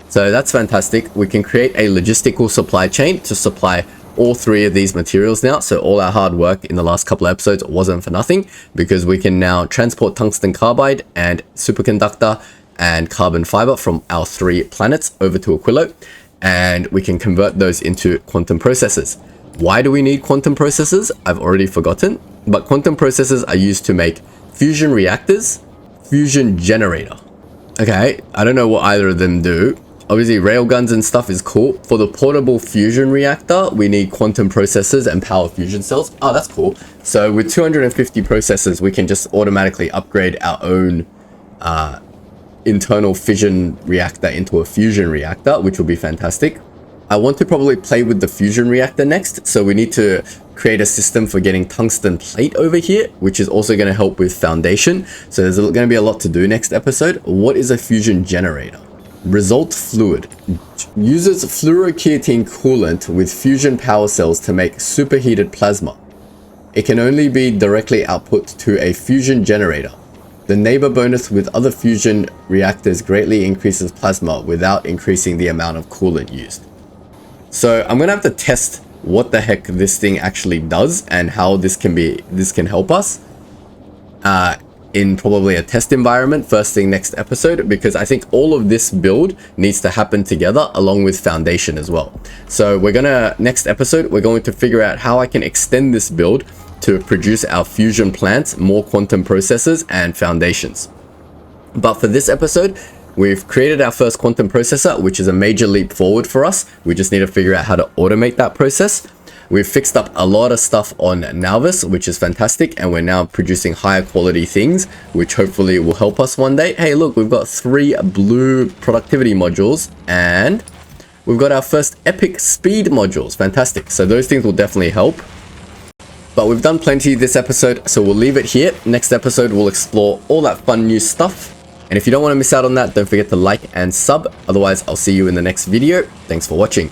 So that's fantastic. We can create a logistical supply chain to supply all three of these materials now. So all our hard work in the last couple of episodes wasn't for nothing, because we can now transport tungsten carbide and superconductor and carbon fiber from our 3 planets over to Aquilo, and we can convert those into quantum processors. Why do we need quantum processors? I've already forgotten, but quantum processors are used to make fusion reactors, fusion generator. Okay, I don't know what either of them do. Obviously, railguns and stuff is cool. For the portable fusion reactor, we need quantum processors and power fusion cells. Oh, that's cool. So with 250 processors, we can just automatically upgrade our own internal fission reactor into a fusion reactor, which will be fantastic. I want to probably play with the fusion reactor next, so we need to create a system for getting tungsten plate over here, which is also going to help with foundation. So there's going to be a lot to do next episode. What is a fusion generator? Result fluid uses fluorokeotene coolant with fusion power cells to make superheated plasma. It can only be directly output to a fusion generator. The neighbor bonus with other fusion reactors greatly increases plasma without increasing the amount of coolant used. So I'm gonna have to test what the heck this thing actually does and how this can help us in probably a test environment first thing next episode, because I think all of this build needs to happen together along with foundation as well. So next episode we're going to figure out how I can extend this build to produce our fusion plants, more quantum processors and foundations. But for this episode, we've created our first quantum processor, which is a major leap forward for us. We just need to figure out how to automate that process. We've fixed up a lot of stuff on NAUVIS, which is fantastic, and we're now producing higher quality things, which hopefully will help us one day. Hey, look, we've got 3 blue productivity modules, and we've got our first epic speed modules. Fantastic. So those things will definitely help. But we've done plenty this episode, so we'll leave it here. Next episode, we'll explore all that fun new stuff. And if you don't want to miss out on that, don't forget to like and sub. Otherwise, I'll see you in the next video. Thanks for watching.